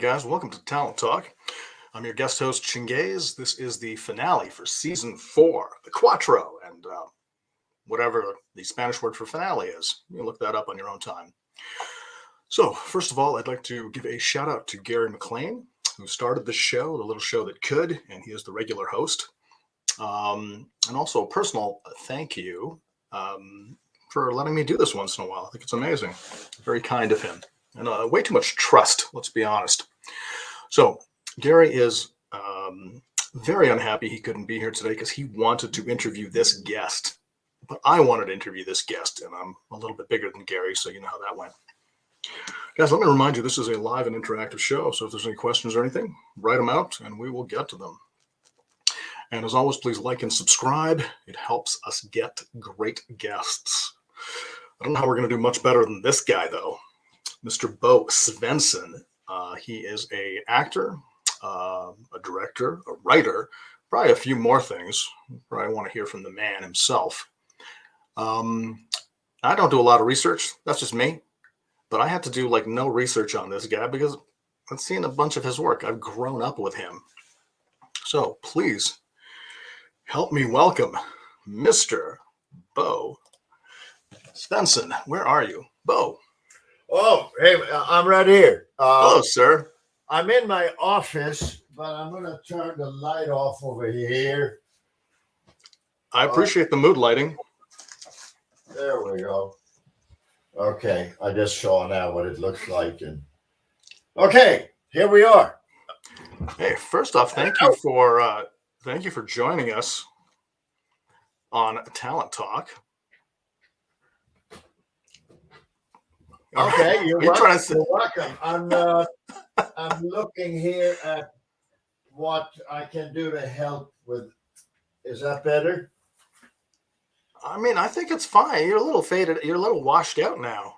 guys. Welcome to Talent Talk. I'm your guest host, Chingaze. This is the finale for season 4, the Quattro, and whatever the Spanish word for finale is. You can look that up on your own time. So, first of all, I'd like to give a shout out to Gary McLean, who started the show, the little show that could, and he is the regular host. And also a personal thank you for letting me do this once in a while. I think it's amazing. Very kind of him. And way too much trust, let's be honest. So Gary is very unhappy he couldn't be here today because he wanted to interview this guest. But I wanted to interview this guest, and I'm a little bit bigger than Gary, so you know how that went. Guys, let me remind you, this is a live and interactive show, so if there's any questions or anything, write them out, and we will get to them. And as always, please like and subscribe. It helps us get great guests. I don't know how we're going to do much better than this guy, though. Mr. Bo Svenson. He is an actor, a director, a writer, probably a few more things. Probably want to hear from the man himself. I don't do a lot of research. That's just me. But I had to do like no research on this guy because I've seen a bunch of his work. I've grown up with him. So please help me welcome Mr. Bo Svenson. Where are you? Bo. Oh, hey, I'm right here. Hello, sir. I'm in my office, but I'm going to turn the light off over here. I appreciate the mood lighting. There we go. Okay, I just saw now what it looks like. And okay, here we are. Hey, first off, thank you for joining us on Talent Talk. Okay, you're welcome. I'm looking here at what I can do to help with. Is that better? I mean, I think it's fine. You're a little faded. You're a little washed out now.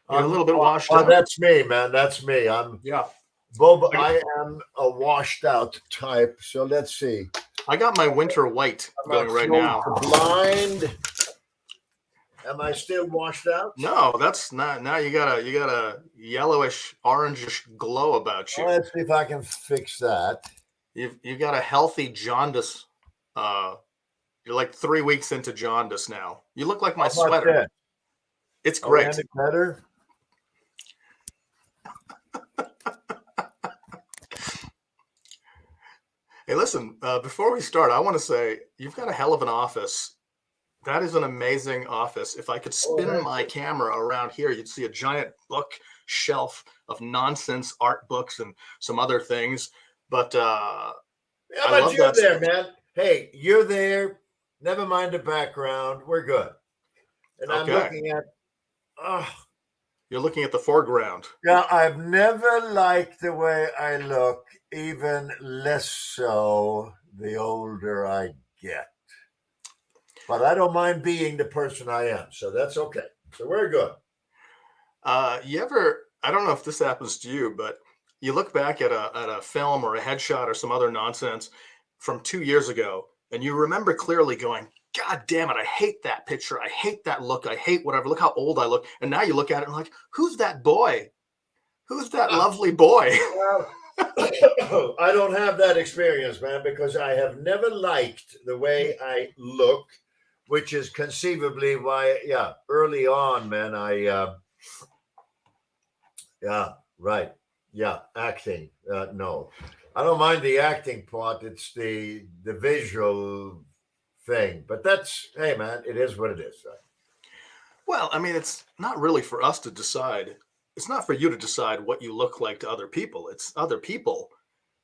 You're a little bit washed out. That's me, man. That's me. Bob, I am a washed out type. So let's see. I got my winter white going right now. Blind. Am I still washed out? No, that's not. Now you got a yellowish, orangish glow about you. Let's see if I can fix that. You've got a healthy jaundice. You're like 3 weeks into jaundice now. You look like my sweater. That? It's great. Better. Hey, listen. Before we start, I want to say you've got a hell of an office. That is an amazing office. If I could spin my camera around here, you'd see a giant bookshelf of nonsense art books and some other things. But yeah, but you're there, man. Hey, you're there. Never mind the background. We're good. And I'm looking at. You're looking at the foreground. Yeah, I've never liked the way I look, even less so the older I get. But I don't mind being the person I am, so that's okay. So we're good. I don't know if this happens to you, but you look back at a film or a headshot or some other nonsense from 2 years ago, and you remember clearly going, God damn it, I hate that picture. I hate that look. I hate whatever. Look how old I look. And now you look at it and like, who's that boy? Who's that lovely boy? Well, I don't have that experience, man, because I have never liked the way I look. Which is conceivably why, early on, man, acting. No, I don't mind the acting part. It's the visual thing. But hey, man, it is what it is. Right? Well, I mean, it's not really for us to decide. It's not for you to decide what you look like to other people. It's other people.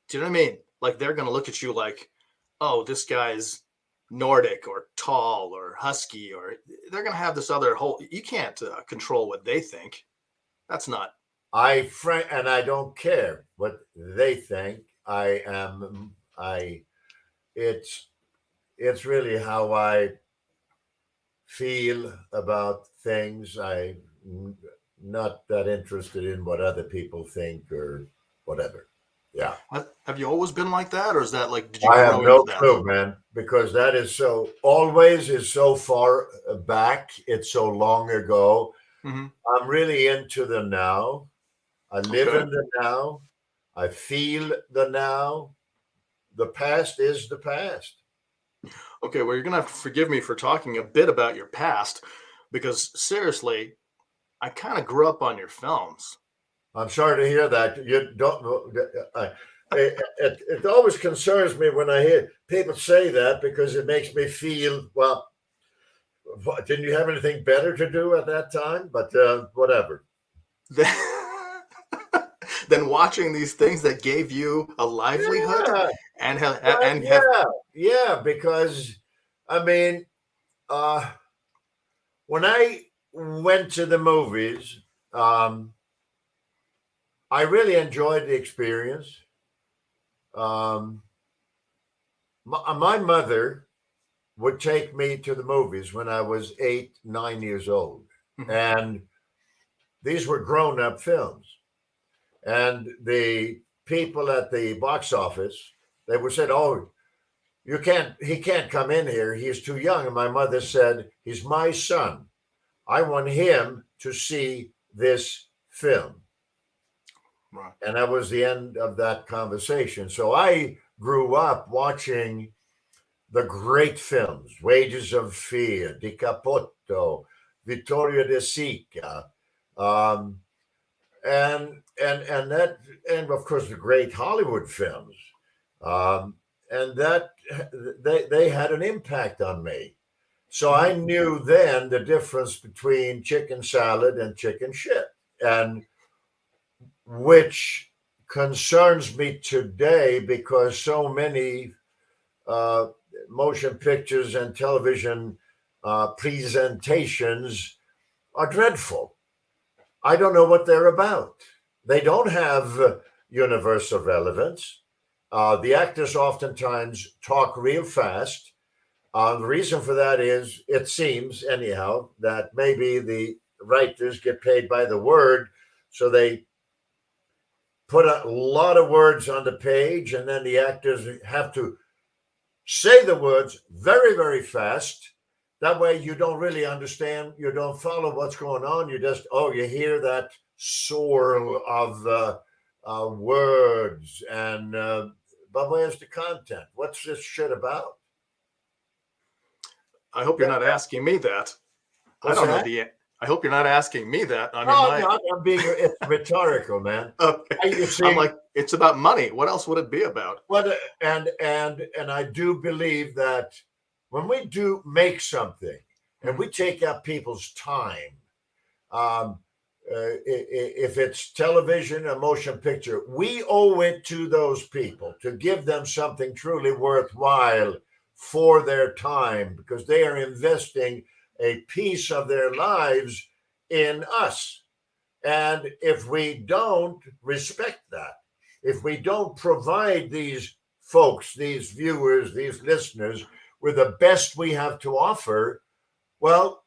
Do you know what I mean? Like, they're going to look at you like, oh, this guy's Nordic or tall or husky, or they're going to have this other whole. You can't control what they think. That's not. And I don't care what they think. It's really how I feel about things. I'm not that interested in what other people think or whatever. Yeah. Have you always been like that, or is that like? Did you? I have no clue, man, because that is so far back. It's so long ago. Mm-hmm. I'm really into the now. I live in the now. I feel the now. The past is the past. Okay, well, you're gonna have to forgive me for talking a bit about your past, because seriously, I kind of grew up on your films. I'm sorry to hear that. You don't. It always concerns me when I hear people say that, because it makes me feel, well, didn't you have anything better to do at that time? But whatever. Than watching these things that gave you a livelihood Yeah, and have well, and have yeah. Because I mean, when I went to the movies, I really enjoyed the experience. Um, my mother would take me to the movies when I was 8, 9 years old. Mhm. And these were grown up films. And the people at the box office, they would say, "Oh, he can't come in here. He's too young." And my mother said, "He's my son. I want him to see this film." Right. And that was the end of that conversation. So I grew up watching the great films: Wages of Fear, Di Capoto, Vittorio De Sica, um, and that, and of course the great Hollywood films, um, and that they had an impact on me. So I Mhm. knew then the difference between chicken salad and chicken shit, and which concerns me today, because so many uh, motion pictures and television presentations are dreadful. I don't know what they're about. They don't have universal relevance. The actors oftentimes talk real fast. The reason for that is, it seems, anyhow, that maybe the writers get paid by the word, so they put a lot of words on the page, and then the actors have to say the words very, very fast. That way, you don't really understand. You don't follow what's going on. You just, oh, you hear that swirl of words, and but where's the content? What's this shit about? I hope you're not asking me that. I What's don't know that? the. I hope you're not asking me that. I mean, Oh, my. no, I'm being, it's rhetorical, man. Okay. You I'm see, like, it's about money. What else would it be about? what, and I do believe that when we do make something and we take up people's time, um, if it's television, a motion picture, we owe it to those people to give them something truly worthwhile for their time, because they are investing a piece of their lives in us. And if we don't respect that, if we don't provide these folks, these viewers, these listeners with the best we have to offer, well,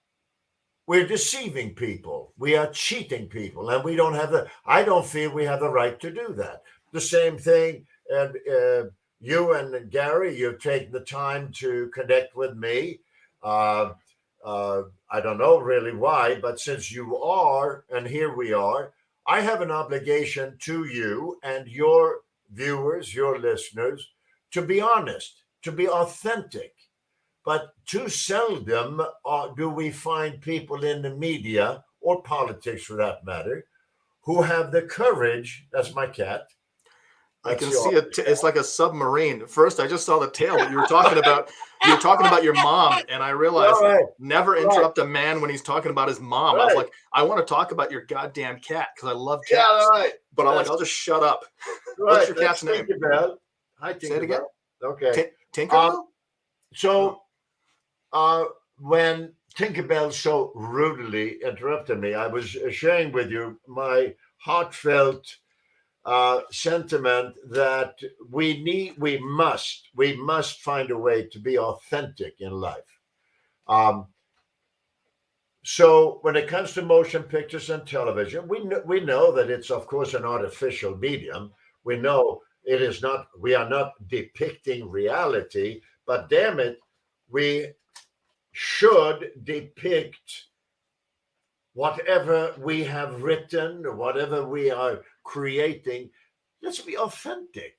we're deceiving people. We are cheating people, and we don't have I don't feel we have the right to do that. The same thing, and you and Gary, you take the time to connect with me. Uh, I don't know really why, but since you are, and here we are, I have an obligation to you and your viewers, your listeners, to be honest, to be authentic. But too seldom do we find people in the media, or politics for that matter, who have the courage. That's my cat. I That's can the see it. It's like a submarine. First, I just saw the tail, but you were talking about your mom, and I all realized right, never right, interrupt a man when he's talking about his mom. I was right. like, I want to talk about your goddamn cat because I love Yeah, all cats, right. but I'm like, That's I'll just shut up. What's right. your That's cat's name? Tinkerbell. Hi, Say it again. Tinkerbell. Okay. Um, Tinkerbell. Oh, so when Tinkerbell so rudely interrupted me, I was sharing with you my heartfelt sentiment that we must find a way to be authentic in life. Um, so when it comes to motion pictures and television, we know that it's of course an artificial medium. We know it is not. We are not depicting reality, but damn it, we should depict whatever we have written, whatever we are creating, let's be authentic.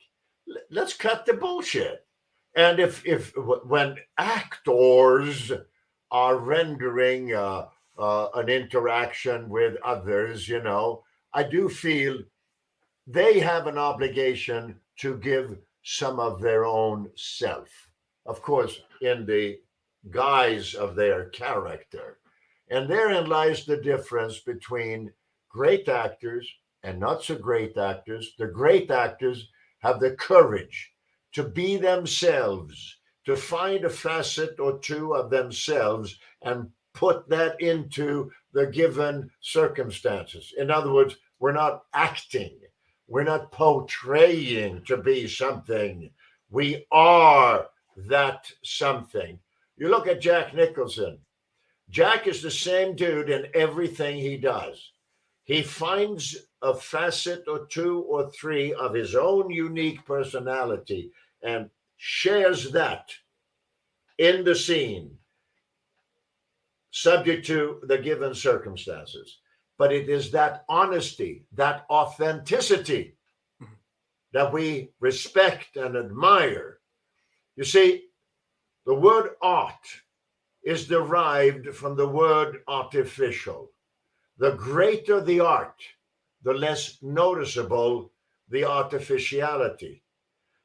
Let's cut the bullshit. And when actors are rendering an interaction with others, I do feel they have an obligation to give some of their own self, of course, in the guise of their character. And therein lies the difference between great actors and not so great actors. The great actors have the courage to be themselves, to find a facet or two of themselves and put that into the given circumstances. In other words, we're not acting, we're not portraying to be something. We are that something. You look at Jack Nicholson. Jack is the same dude in everything he does. He finds a facet or two or three of his own unique personality and shares that in the scene, subject to the given circumstances. But it is that honesty, that authenticity that we respect and admire. You see, the word art is derived from the word artificial. The greater the art, the less noticeable the artificiality.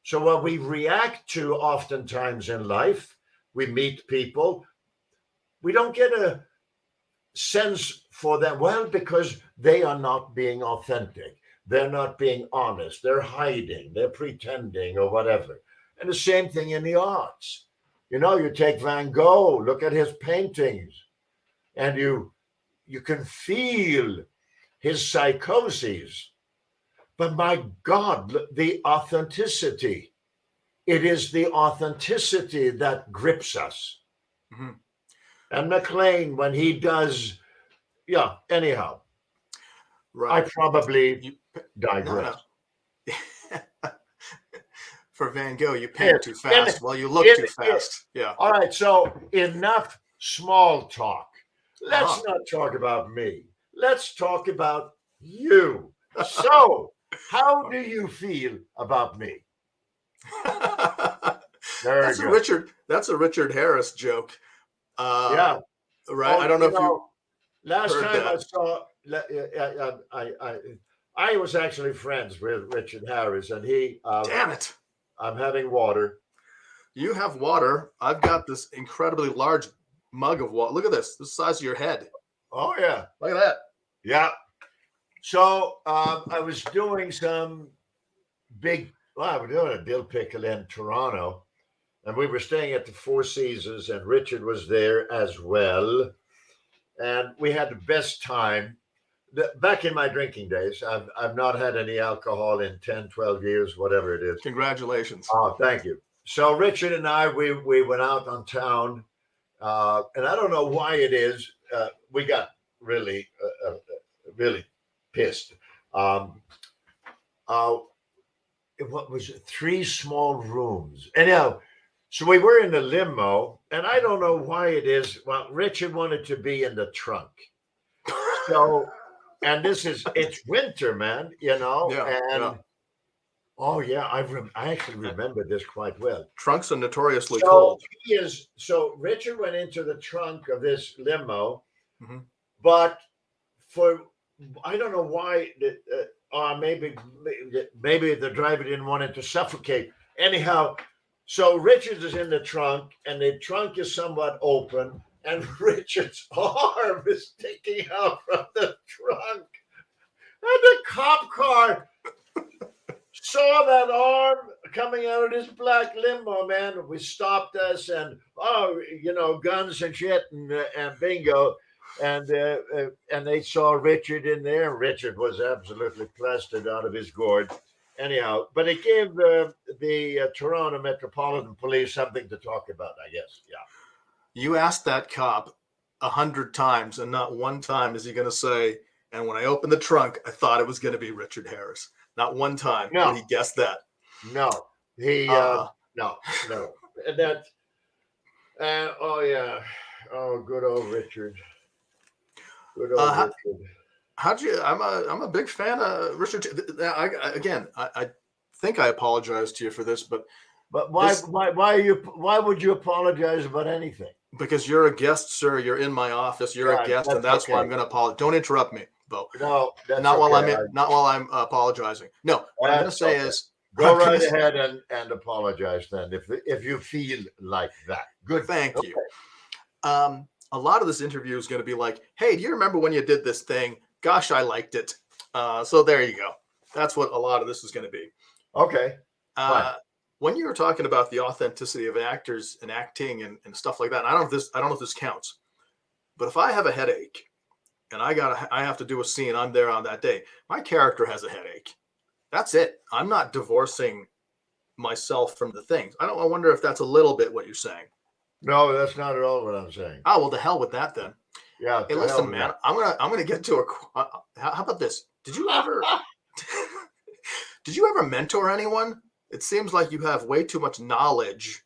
So what we react to oftentimes in life, we meet people, we don't get a sense for them, well, because they are not being authentic. They're not being honest. They're hiding. They're pretending or whatever. And the same thing in the arts. You take Van Gogh, look at his paintings, and you can feel his psychoses. But my God, the authenticity. It is the authenticity that grips us. Mm-hmm. And McLean, when he does, anyhow, right. I probably digress. No. For Van Gogh, you paint too fast. Well, you look too fast. Yeah. All right. So enough small talk. Let's not talk about me. Let's talk about you. So, how do you feel about me? That's a Richard Harris joke. Yeah. Right. I don't know if you last heard time that. I saw I was actually friends with Richard Harris, and he damn it. I'm having water. You have water. I've got this incredibly large mug of water. Look at this. This is the size of your head. Oh, yeah. Look at that. Yeah. So I was doing we're doing a dill pickle in Toronto, and we were staying at the Four Seasons, and Richard was there as well. And we had the best time. Back in my drinking days, I've not had any alcohol in 10, 12 years, whatever it is. Congratulations. Oh, thank you. So Richard and I, we went out on town, and I don't know why it is. We got really pissed. What was it? 3 small rooms. Anyhow, so we were in the limo, and I don't know why it is. Well, Richard wanted to be in the trunk. So, and it's winter, man, Yeah, and yeah. oh yeah, I actually remember this quite well. Trunks are notoriously cold. So Richard went into the trunk of this limo, mm-hmm. but I don't know why, maybe the driver didn't want it to suffocate. Anyhow, so Richard is in the trunk, and the trunk is somewhat open, and Richard's arm is sticking out from the trunk. And the cop car saw that arm coming out of this black limo, man. We stopped us, and guns and shit, and bingo. And they saw Richard in there. Richard was absolutely plastered out of his gourd. Anyhow, but it gave the Toronto Metropolitan Police something to talk about, I guess. Yeah. You asked that cop 100 times, and not one time is he going to say, and when I opened the trunk, I thought it was going to be Richard Harris. Not one time did he guess that. No. He, no. And that, oh, yeah. Oh, good old Richard. Good old Richard. how'd you? I'm a big fan of Richard. I think I apologize to you for this, but But this why would you apologize about anything? because you're a guest, sir. You're in my office. You're a Yeah, guest, and that's that's why okay. I'm going to apologize. Don't interrupt me, Bo. No, that's Not while okay. not while I'm apologizing. No, what I'm going to That's say okay. is Go right ahead and apologize then if you feel like that. Good. thank Okay. you. A lot of this interview is going to be like, hey, do you remember when you did this thing? Gosh, I liked it. So there you go. That's what a lot of this is going to be. Okay. Fine. When you were talking about the authenticity of actors and acting and stuff like that, and I don't know if this counts, but if I have a headache and I have to do a scene, I'm there on that day. My character has a headache. That's it. I'm not divorcing myself from the things. I wonder if that's a little bit what you're saying. No, that's not at all what I'm saying. Oh well, the hell with that then. Yeah. Hey, listen, man. I'm gonna get to a. How about this? Did you ever mentor anyone? It seems like you have way too much knowledge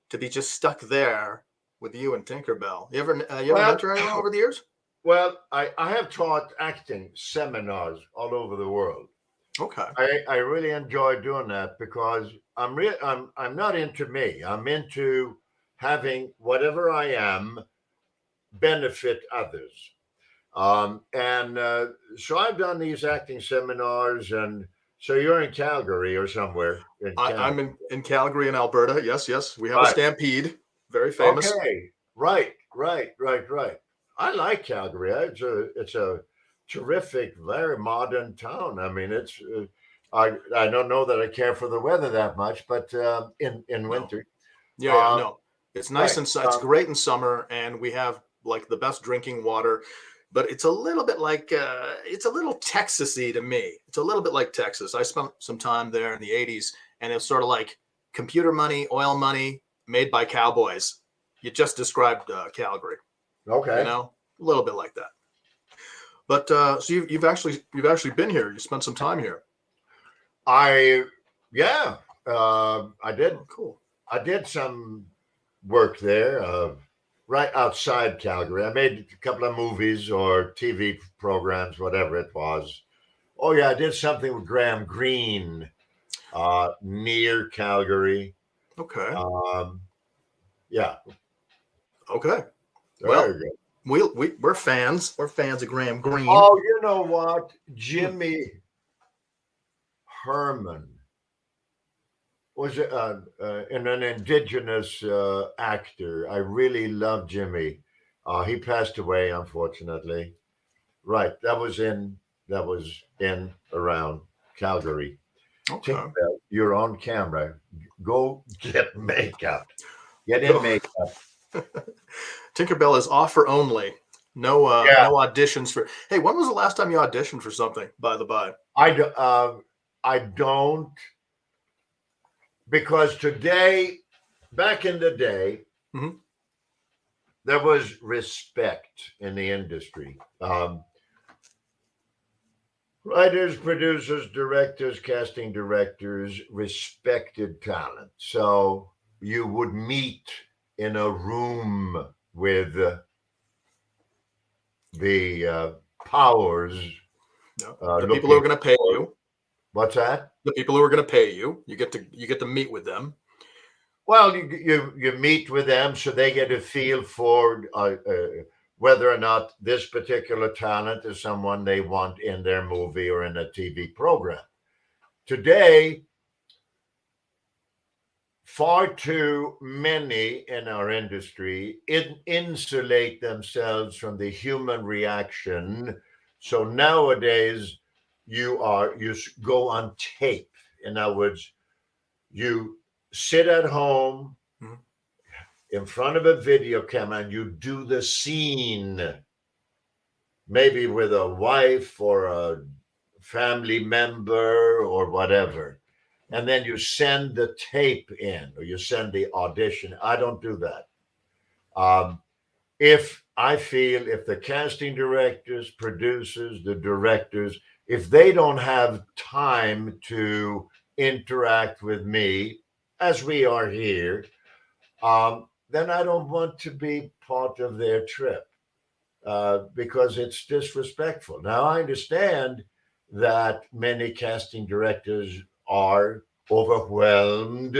to be just stuck there with you and Tinkerbell. You ever mentor anyone over the years? Well, I have taught acting seminars all over the world. Okay. I really enjoy doing that because I'm not into me. I'm into having whatever I am benefit others. So I've done these acting seminars, and so you're in Calgary or somewhere in Canada. I'm in Calgary in Alberta. Yes. We have a Right. stampede. Very famous. Okay. Right. I like Calgary. It's a terrific, very modern town. I mean, it's I don't know that I care for the weather that much, but in winter, Yeah, no, it's nice right. and it's great in summer, and we have like the best drinking water. But it's a little bit like it's a little Texasy to me. It's a little bit like Texas. I spent some time there in the '80s, and it's sort of like computer money, oil money, made by cowboys. You just described Calgary. Okay. You know, a little bit like that. But so you've actually been here. You spent some time here. I did. Oh, cool. I did some work there, right outside Calgary. I made a couple of movies or TV programs, whatever it was. Oh yeah, I did something with Graham Greene near Calgary. Okay. Yeah. Okay. There Well, you go. we're fans. We're fans of Graham Greene. Oh, you know what? Jimmy Herman was an indigenous actor. I really love Jimmy. He passed away, unfortunately. Right. That was in around Calgary. Okay. Tinkerbell, you're on camera. Go get makeup. Get in makeup. Tinkerbell is offer only. No Yeah. no auditions for. Hey, when was the last time you auditioned for something, by the by? I don't, because back in the day, Mhm. there was respect in the industry. Writers, producers, directors, casting directors respected talent. So you would meet in a room with the powers. The people who are going to pay you. What's that? The people who are going to pay you. You get to meet with them. Well, you meet with them so they get a feel for whether or not this particular talent is someone they want in their movie or in a TV program. Today, far too many in our industry insulate themselves from the human reaction. So nowadays, you go on tape. In other words, you sit at home in front of a video camera and you do the scene, maybe with a wife or a family member or whatever. And then you send the tape in or you send the audition. I don't do that. If the casting directors, producers, the directors, if they don't have time to interact with me as we are here, then I don't want to be part of their trip. because it's disrespectful. Now, I understand that many casting directors are overwhelmed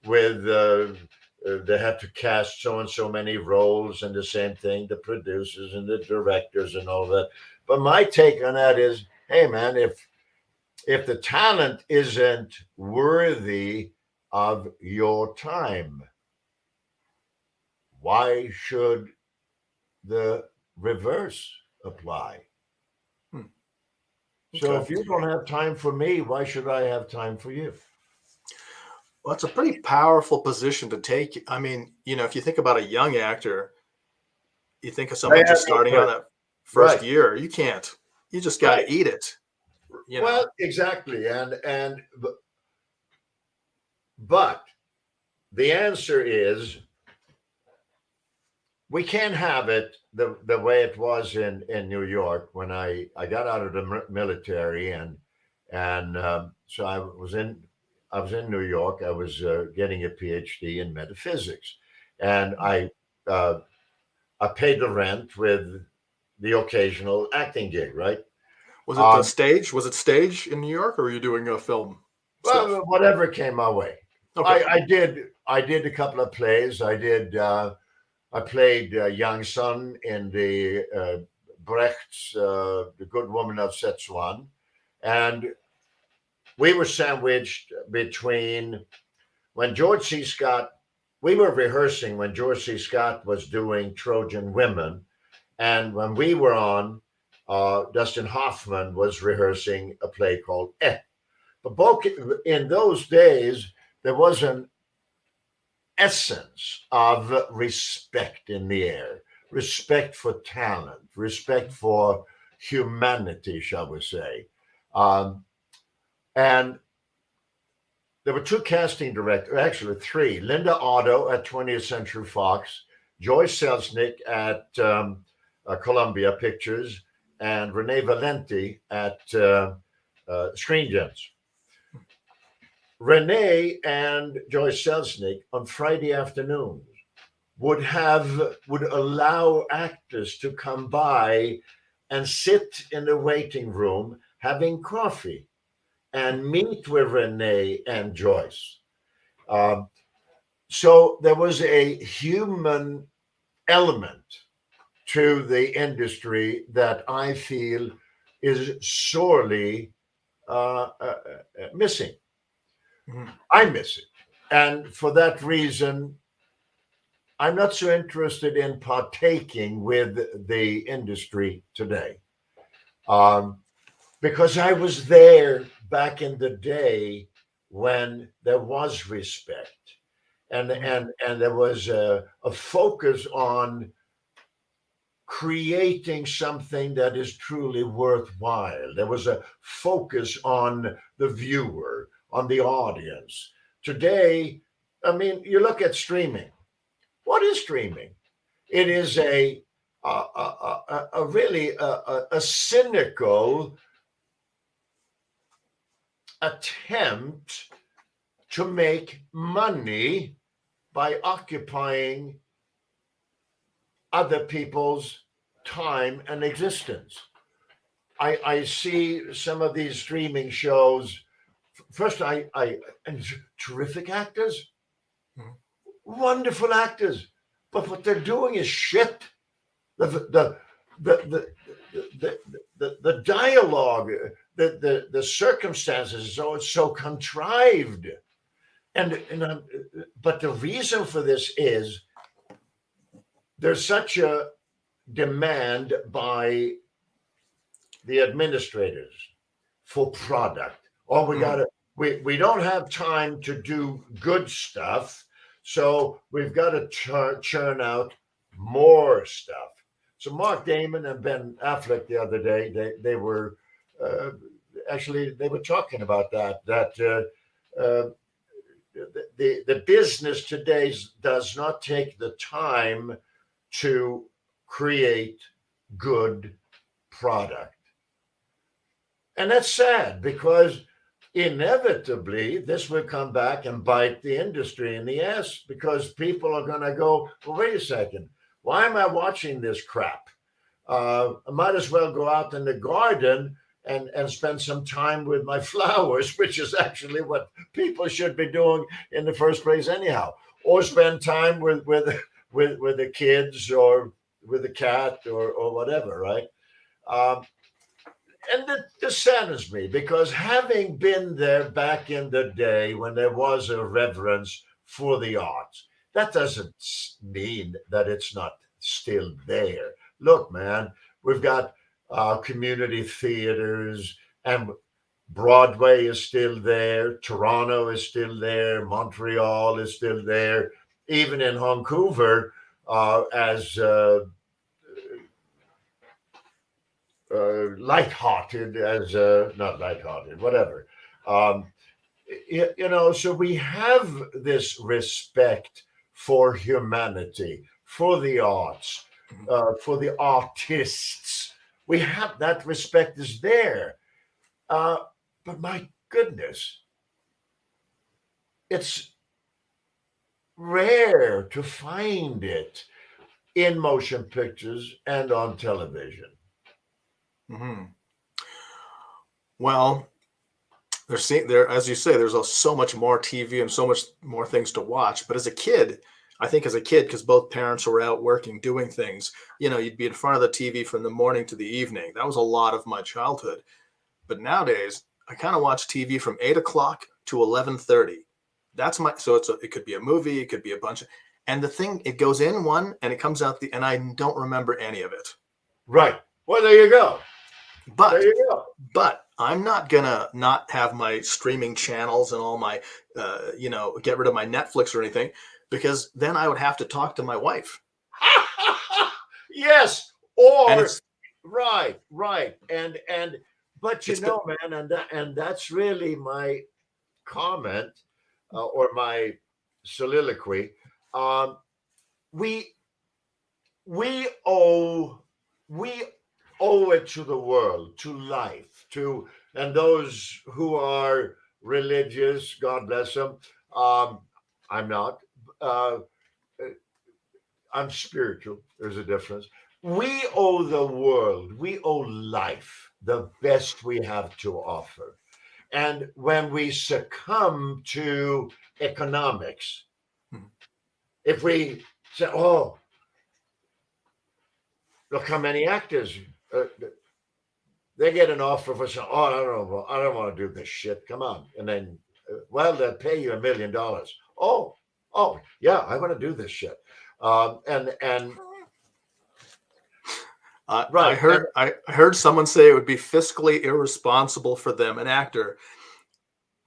with they have to cast so and so many roles and the same thing, the producers and the directors and all that. But my take on that is, hey man, if the talent isn't worthy of your time, why should the reverse apply? So Okay. if you don't have time for me, why should I have time for you? Well, it's a pretty powerful position to take. I mean, if you think about a young actor, you think of I someone have just no starting out choice. that first Right, year. You can't. You just got right. to eat it. Well, exactly. And but the answer is we can't have it the way it was in New York when I got out of the military and so I was in New York. I was getting a Ph.D. in metaphysics, and uh, I paid the rent with the occasional acting gig, right? Was it the Um, stage? Was it stage in New York, or were you doing film stuff? well, whatever came my way. Okay. I did a couple of plays. I played young son in the Brecht's The Good Woman of Szechuan, and we were sandwiched between when George C. Scott. We were rehearsing when George C. Scott was doing Trojan Women, and when we were on, Dustin Hoffman was rehearsing a play called Eh. But both in those days, there was an essence of respect in the air, respect for talent, respect for humanity, shall we say. Um, and there were two casting directors, actually three: Linda Otto at 20th Century Fox, Joyce Selznick at Columbia Pictures, and Renee Valenti at Screen Gems. Renee and Joyce Selznick on Friday afternoons would allow actors to come by and sit in the waiting room having coffee and meet with Renee and Joyce. So there was a human element to the industry that I feel is sorely missing. Mhm. I miss it. And for that reason, I'm not so interested in partaking with the industry today. Because I was there back in the day when there was respect and there was a focus on creating something that is truly worthwhile. There was a focus on the viewer, on the audience. Today, I mean, you look at streaming. What is streaming? It is a really a cynical attempt to make money by occupying other people's time and existence. I see some of these streaming shows. First, and terrific actors, Mhm. wonderful actors, but what they're doing is shit. The the the dialogue, the circumstances is so contrived, and but the reason for this is there's such a demand by the administrators for product. Oh, we don't have time to do good stuff, so we've got to churn out more stuff. So Mark Damon and Ben Affleck the other day, they were actually they were talking about that the business today does not take the time to create good product. And that's sad because inevitably this will come back and bite the industry in the ass because people are going to go, well, wait a second. Why am I watching this crap? I might as well go out in the garden and spend some time with my flowers, which is actually what people should be doing in the first place anyhow, or spend time with the kids or with the cat or whatever, right? Um, and this saddens me because having been there back in the day when there was a reverence for the arts, that doesn't mean that it's not still there. Look, man, we've got community theaters, and Broadway is still there. Toronto is still there. Montreal is still there. Even in Vancouver, as lighthearted as not lighthearted, whatever. Um, so we have this respect for humanity, for the arts, for the artists. We have that respect is there. But my goodness, it's rare to find it in motion pictures and on television. Mm-hmm. Well, as you say, there's so much more TV and so much more things to watch. But as a kid, because both parents were out working, doing things, you'd be in front of the TV from the morning to the evening. That was a lot of my childhood. But nowadays, I kind of watch TV from 8 o'clock to 11:30. So it could be a movie, it could be a bunch of, and the thing, it goes in one and it comes out and I don't remember any of it. Right. Well, there you go. But I'm not gonna not have my streaming channels and all my, get rid of my Netflix or anything, because then I would have to talk to my wife. Yes. Or right. But man, and that's really my comment or my soliloquy. We owe it to the world, to life, and those who are religious, God bless them. I'm not. I'm spiritual. There's a difference. We owe the world, we owe life the best we have to offer. And when we succumb to economics, if we say, oh, look how many actors, they get an offer for saying, oh, I don't want to do this shit. Come on. And then, they'll pay you $1 million. Oh, yeah, I want to do this shit. Right. I heard someone say it would be fiscally irresponsible for them, an actor,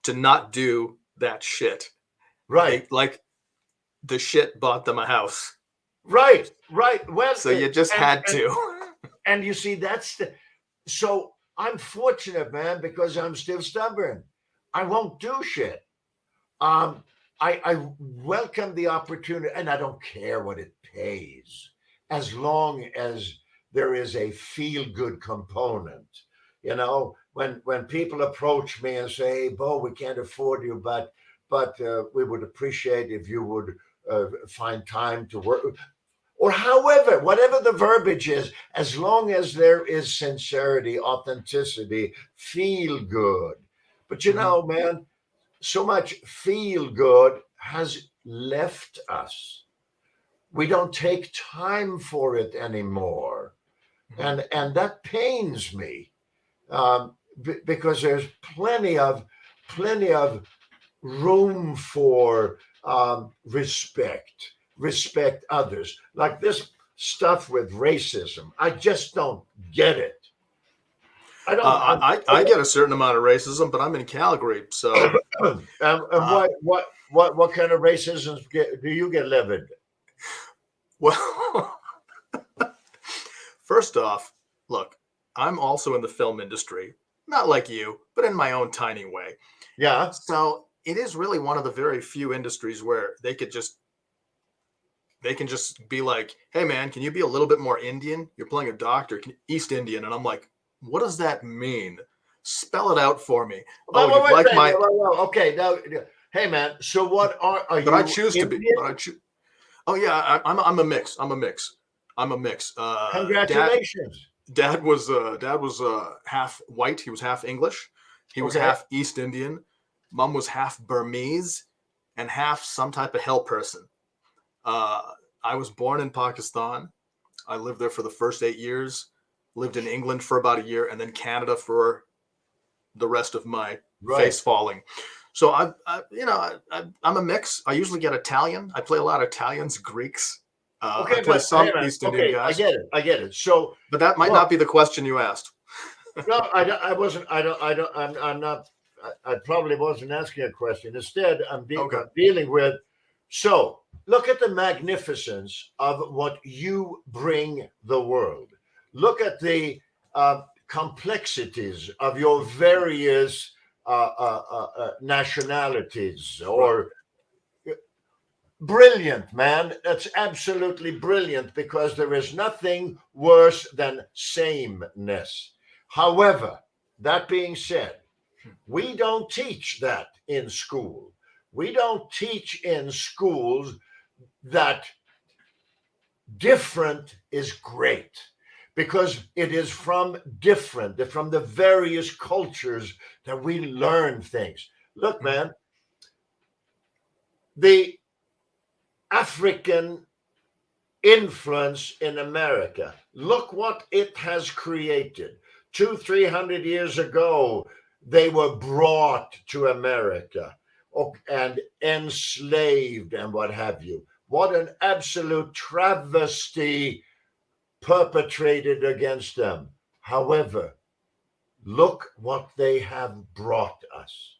to not do that shit. Right. Like the shit bought them a house. Right. Well, so you just had to. And you see, so I'm fortunate, man, because I'm still stubborn. I won't do shit. I welcome the opportunity, and I don't care what it pays, as long as there is a feel-good component. When people approach me and say, "Hey, Bo, we can't afford you, but we would appreciate if you would find time to work," or however, whatever the verbiage is, as long as there is sincerity, authenticity, feel good. But man, so much feel good has left us. We don't take time for it anymore. And that pains me, because there's plenty of room for respect others. Like this stuff with racism, I just don't get it. I get a certain amount of racism, but I'm in Calgary, so. What kind of racism do you get levied? Well, first off, look, I'm also in the film industry, not like you, but in my own tiny way. Yeah. So it is really one of the very few industries where they can just be like, "Hey, man, can you be a little bit more Indian? You're playing a doctor, East Indian," and I'm like, "What does that mean? Spell it out for me." Okay, now, hey, man. So what are you? But I choose to be. Oh yeah, I'm a mix. I'm a mix. Congratulations. Dad was half white. He was half English. He was Okay. half East Indian. Mom was half Burmese and half some type of hell person. I was born in Pakistan. I lived there for the first 8 years. Lived in England for about a year, and then Canada for the rest of my face falling. So I'm a mix. I usually get Italian. I play a lot of Italians, Greeks. I play some East Indian guys. I get it. So, but that might not be the question you asked. No, I wasn't. I'm not. I probably wasn't asking a question. Instead, I'm dealing with. So, look at the magnificence of what you bring the world. Look at the complexities of your various nationalities. Or brilliant, man. That's absolutely brilliant, because there is nothing worse than sameness. However, that being said, we don't teach that in school. We don't teach in schools that different is great, because it is from the various cultures that we learn things. Look, man, the African influence in America, look what it has created. 200-300 years ago, they were brought to America and enslaved and what have you. What an absolute travesty perpetrated against them. However, look what they have brought us.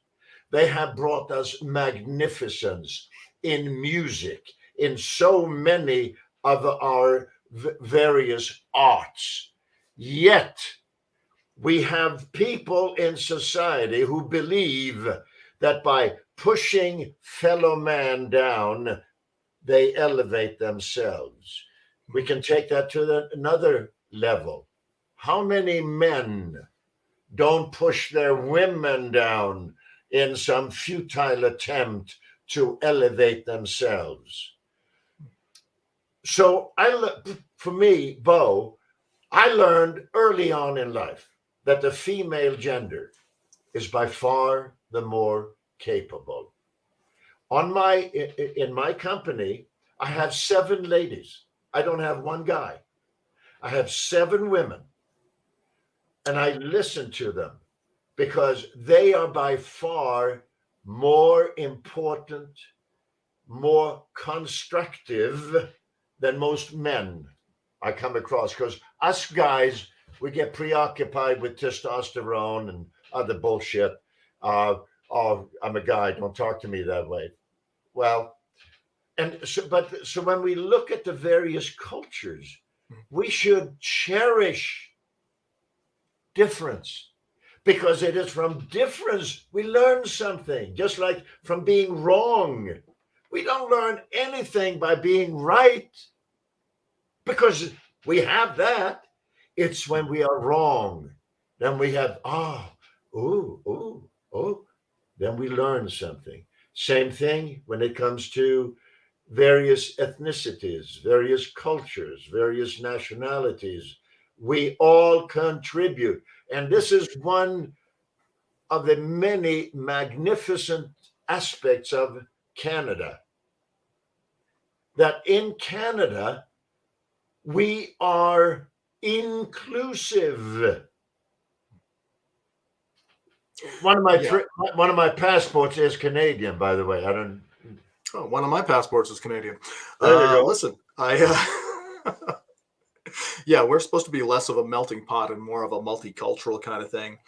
They have brought us magnificence in music, in so many of our various arts. Yet, we have people in society who believe that by pushing fellow man down, they elevate themselves. We can take that to another level. How many men don't push their women down in some futile attempt to elevate themselves? So for me, Bo, I learned early on in life that the female gender is by far the more capable. In my company, I have 7 ladies. I don't have one guy. I have 7 women, and I listen to them because they are by far more important, more constructive than most men I come across. Because us guys, we get preoccupied with testosterone and other bullshit. Oh, I'm a guy. Don't talk to me that way. Well, so when we look at the various cultures, we should cherish difference, because it is from difference we learn something. Just like from being wrong, we don't learn anything by being right, because we have that. It's when we are wrong, then we have then we learn something. Same thing when it comes to various ethnicities, various cultures, various nationalities. We all contribute. And this is one of the many magnificent aspects of Canada. That in Canada, we are inclusive. One of my passports is Canadian, by the way. One of my passports is Canadian. There you go. Listen, yeah, we're supposed to be less of a melting pot and more of a multicultural kind of thing.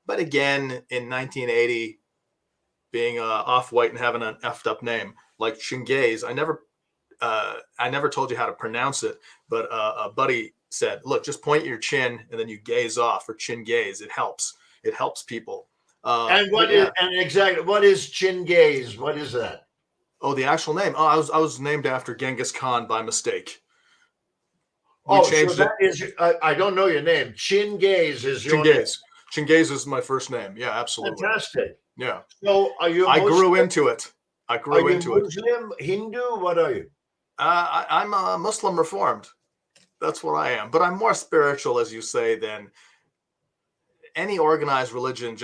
But again, in 1980, being off-white and having an effed up name like Chingaze, I never told you how to pronounce it, but a buddy said, "Look, just point your chin and then you gaze off, or chin gaze. It helps. It helps people." And what is Chingaze? What is that? Oh, the actual name. Oh, I was named after Genghis Khan by mistake. Changed it. I don't know your name. Chingaze is your name. Chingaze is my first name. Yeah, absolutely. Fantastic. Yeah. So are you? I grew into it. Muslim, Hindu? What are you? I'm a Muslim Reformed. That's what I am. But I'm more spiritual, as you say, than any organized religion.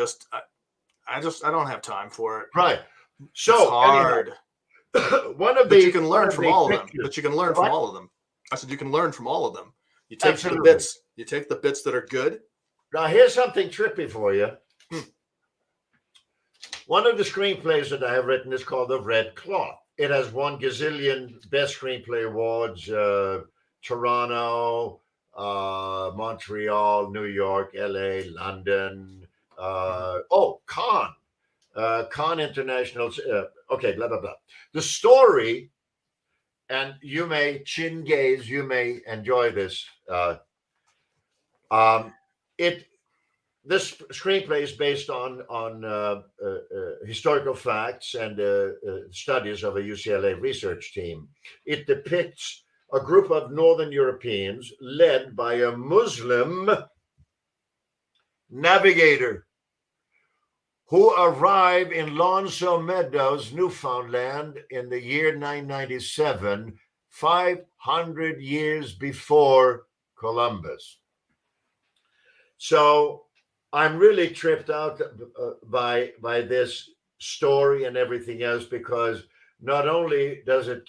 I don't have time for it. Right. It's So anyhow, hard. one of But you the can learn from all of them. pictures. But you can learn from What? all of them. I said you can learn from all of them. You take the Absolutely. bits. You take the bits that are good. Now here's something trippy for you. Hmm. One of the screenplays that I have written is called The Red Cloth. It has won gazillion best screenplay awards, Toronto, Montreal, New York, LA, London, Cannes, Cannes International. Okay, blah, blah, blah. The story, and you may chin gaze, you may enjoy this. This screenplay is based on historical facts and studies of a UCLA research team. It depicts a group of Northern Europeans led by a Muslim navigator who arrive in Lonzo Meadows, Newfoundland in the year 997, 500 years before Columbus. So I'm really tripped out by this story and everything else, because not only does it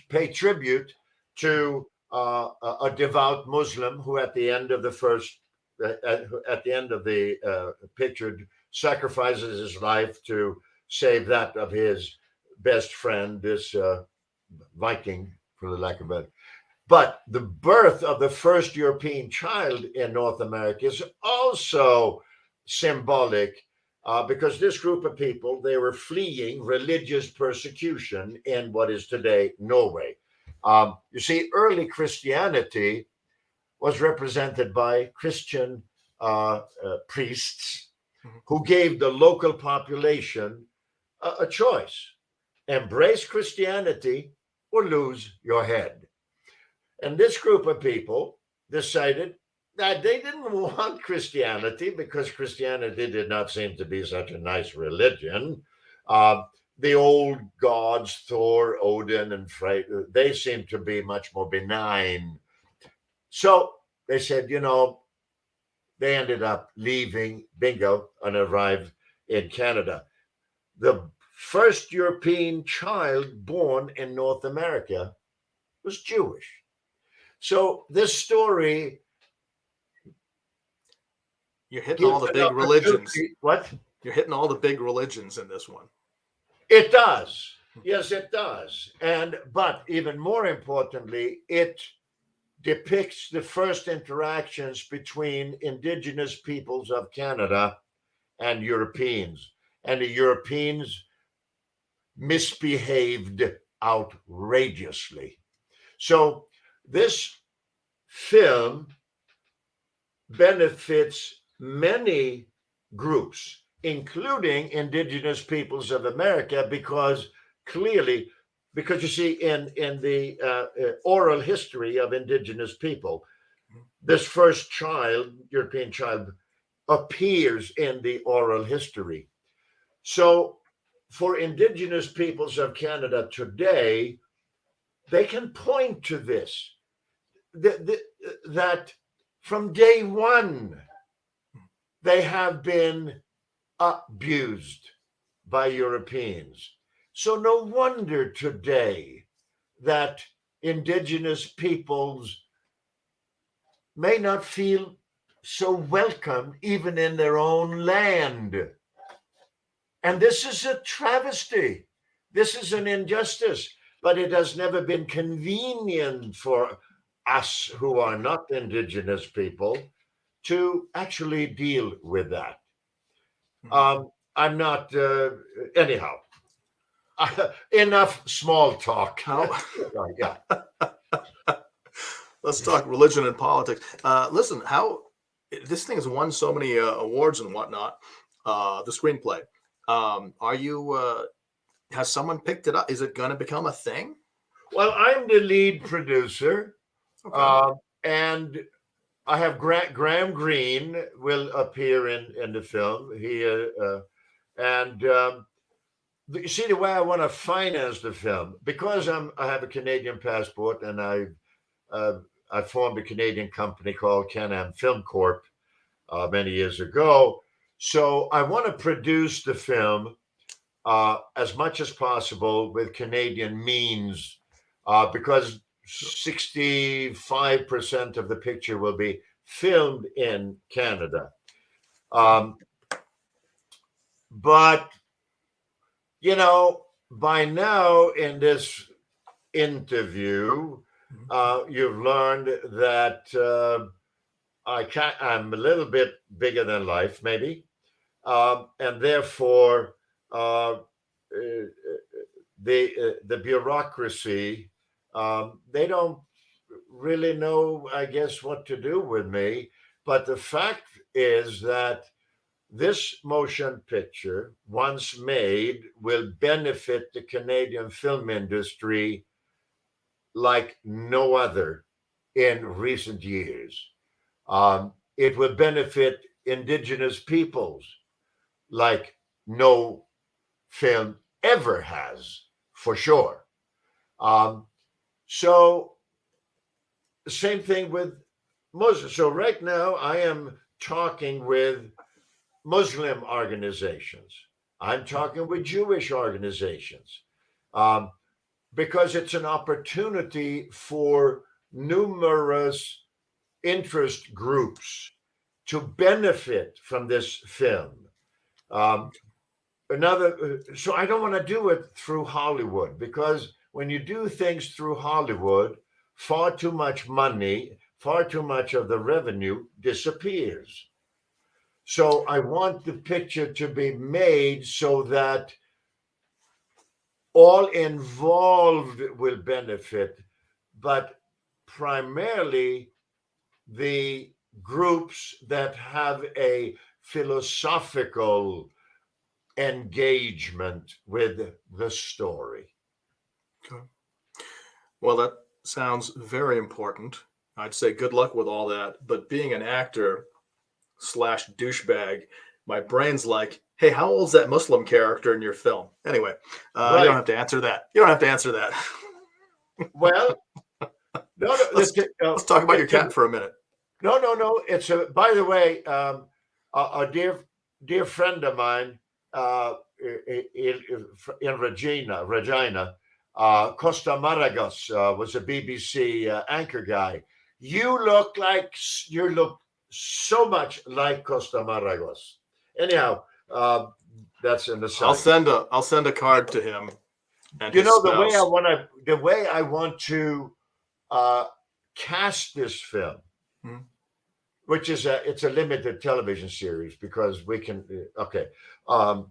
pay tribute to a devout Muslim who at the end of the picture sacrifices his life to save that of his best friend, this Viking, for the lack of a better. But the birth of the first European child in North America is also symbolic, because this group of people, they were fleeing religious persecution in what is today Norway. You see, early Christianity was represented by Christian priests who gave the local population a choice: embrace Christianity or lose your head. And this group of people decided that they didn't want Christianity because Christianity did not seem to be such a nice religion. The old gods, Thor, Odin, and Frey, they seemed to be much more benign. So they said, they ended up leaving, bingo, and arrived in Canada. The first European child born in North America was Jewish. So this story, you're hitting all the big religions. What? You're hitting all the big religions in this one. It does. Yes, it does. But even more importantly, it depicts the first interactions between Indigenous peoples of Canada and Europeans. And the Europeans misbehaved outrageously. So this film benefits many groups, including Indigenous peoples of America, because you see, in the oral history of Indigenous people, this first child, European child, appears in the oral history. So for Indigenous peoples of Canada today, they can point to this, that from day one, they have been abused by Europeans. So no wonder today that Indigenous peoples may not feel so welcome even in their own land. And this is a travesty. This is an injustice, but it has never been convenient for us who are not Indigenous people to actually deal with that. I'm not, anyhow, enough small talk. Yeah. Let's talk religion and politics. Listen, this thing has won so many awards and whatnot. The screenplay. Has someone picked it up? Is it going to become a thing? Well, I'm the lead producer, Okay. and I have Graham Greene will appear in the film. You see, the way I want to finance the film, because I have a Canadian passport, and I formed a Canadian company called Can-Am Film Corp many years ago. So I want to produce the film as much as possible with Canadian means, because 65% of the picture will be filmed in Canada. But, you know, by now in this interview, you've learned that I'm a little bit bigger than life, maybe. And therefore, the bureaucracy, they don't really know, I guess, what to do with me. But the fact is that this motion picture, once made, will benefit the Canadian film industry like no other in recent years. It will benefit Indigenous peoples like no film ever has, for sure. So, same thing with Muslims. So, right now, I am talking with Muslim organizations. I'm talking with Jewish organizations, because it's an opportunity for numerous interest groups to benefit from this film. So I don't want to do it through Hollywood, because when you do things through Hollywood, far too much money, far too much of the revenue disappears. So I want the picture to be made so that all involved will benefit, but primarily the groups that have a philosophical engagement with the story. Okay. Well, that sounds very important. I'd say good luck with all that. But being an actor / douchebag, my brain's like, hey, how old's that Muslim character in your film? Anyway, Right. You don't have to answer that. You don't have to answer that. Well, no, let's talk about your cat for a minute. No. It's a. By the way, a dear friend of mine in Regina, Costa Maragos, was a BBC anchor guy. You look so much like Costa Maragos. Anyhow, that's an aside. I'll send a card to him. And you know, spouse. the way I want to cast this film, which is it's a limited television series, because we can. Okay, I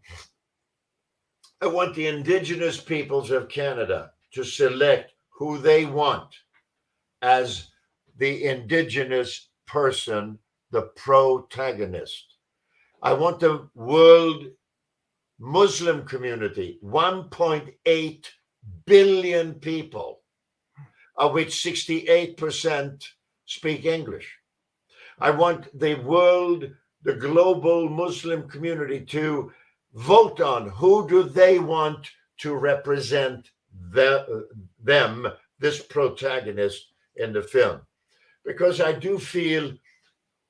want the Indigenous peoples of Canada to select who they want as the Indigenous person, the protagonist. I want the world Muslim community, 1.8 billion people, of which 68% speak English. I want the global Muslim community to vote on who do they want to represent them, this protagonist in the film. Because I do feel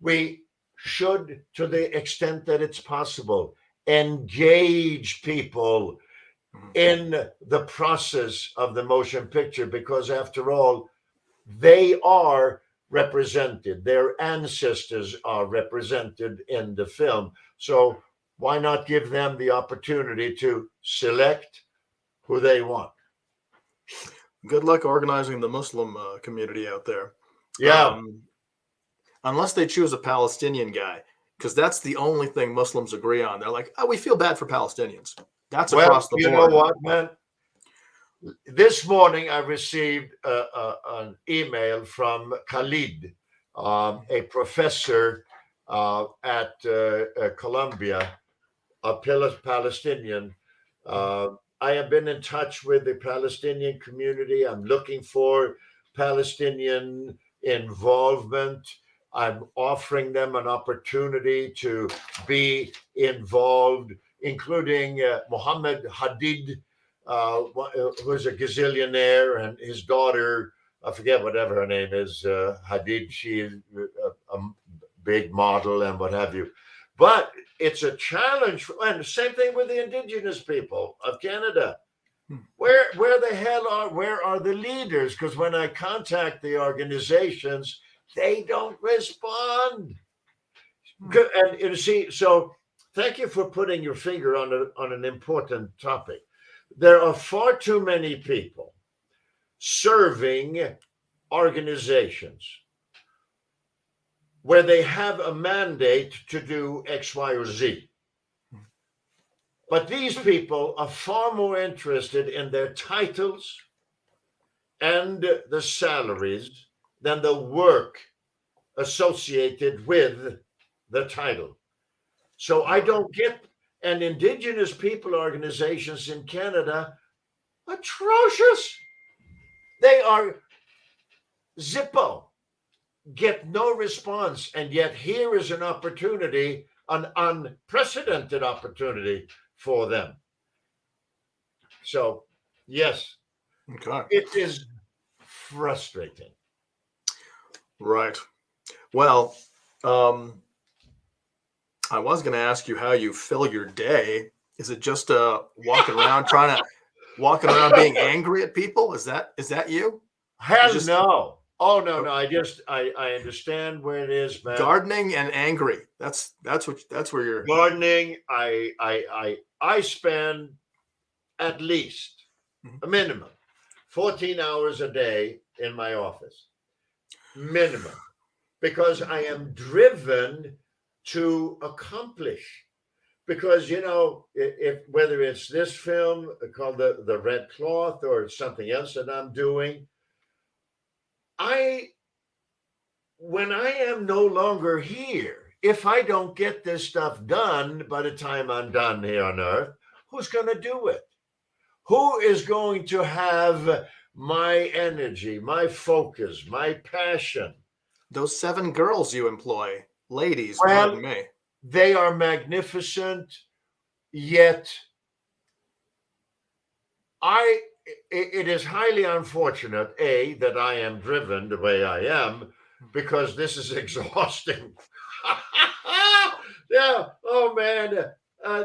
we should, to the extent that it's possible, engage people in the process of the motion picture, because after all, they are represented. Their ancestors are represented in the film. So why not give them the opportunity to select who they want? Good luck organizing the Muslim community out there. Yeah. Unless they choose a Palestinian guy, because that's the only thing Muslims agree on. They're like, oh, we feel bad for Palestinians. That's across the board. You know what, man? This morning I received an email from Khalid, a professor at Columbia, a Palestinian. I have been in touch with the Palestinian community. I'm looking for Palestinian involvement. I'm offering them an opportunity to be involved, including Mohammed Hadid, who's a gazillionaire, and his daughter I forget whatever her name is, Hadid. She is a big model and what have you. But it's a challenge, and the same thing with the indigenous people of Canada. Where the hell where are the leaders? Because when I contact the organizations, they don't respond. And you see, so thank you for putting your finger on an important topic. There are far too many people serving organizations where they have a mandate to do X, Y, or Z. But these people are far more interested in their titles and the salaries than the work associated with the title. So I don't get, and indigenous people organizations in Canada, atrocious. They are Zippo, get no response. And yet here is an opportunity, an unprecedented opportunity for them. So, yes, it is frustrating. Right. Well, I was going to ask you how you fill your day. Is it just walking around being angry at people? Is that you? Hell no. Oh no. I understand where it is, man. Gardening and angry. That's where you're gardening. I spend at least a minimum 14 hours a day in my office. Minimum. Because I am driven to accomplish. Because, if whether it's this film called the Red Cloth or something else that I'm doing, when I am no longer here, if I don't get this stuff done by the time I'm done here on Earth, who's going to do it? Who is going to have my energy, my focus, my passion? Those 7 girls you employ, ladies, pardon me. They are magnificent, yet it is highly unfortunate, that I am driven the way I am, because this is exhausting. Yeah, oh man,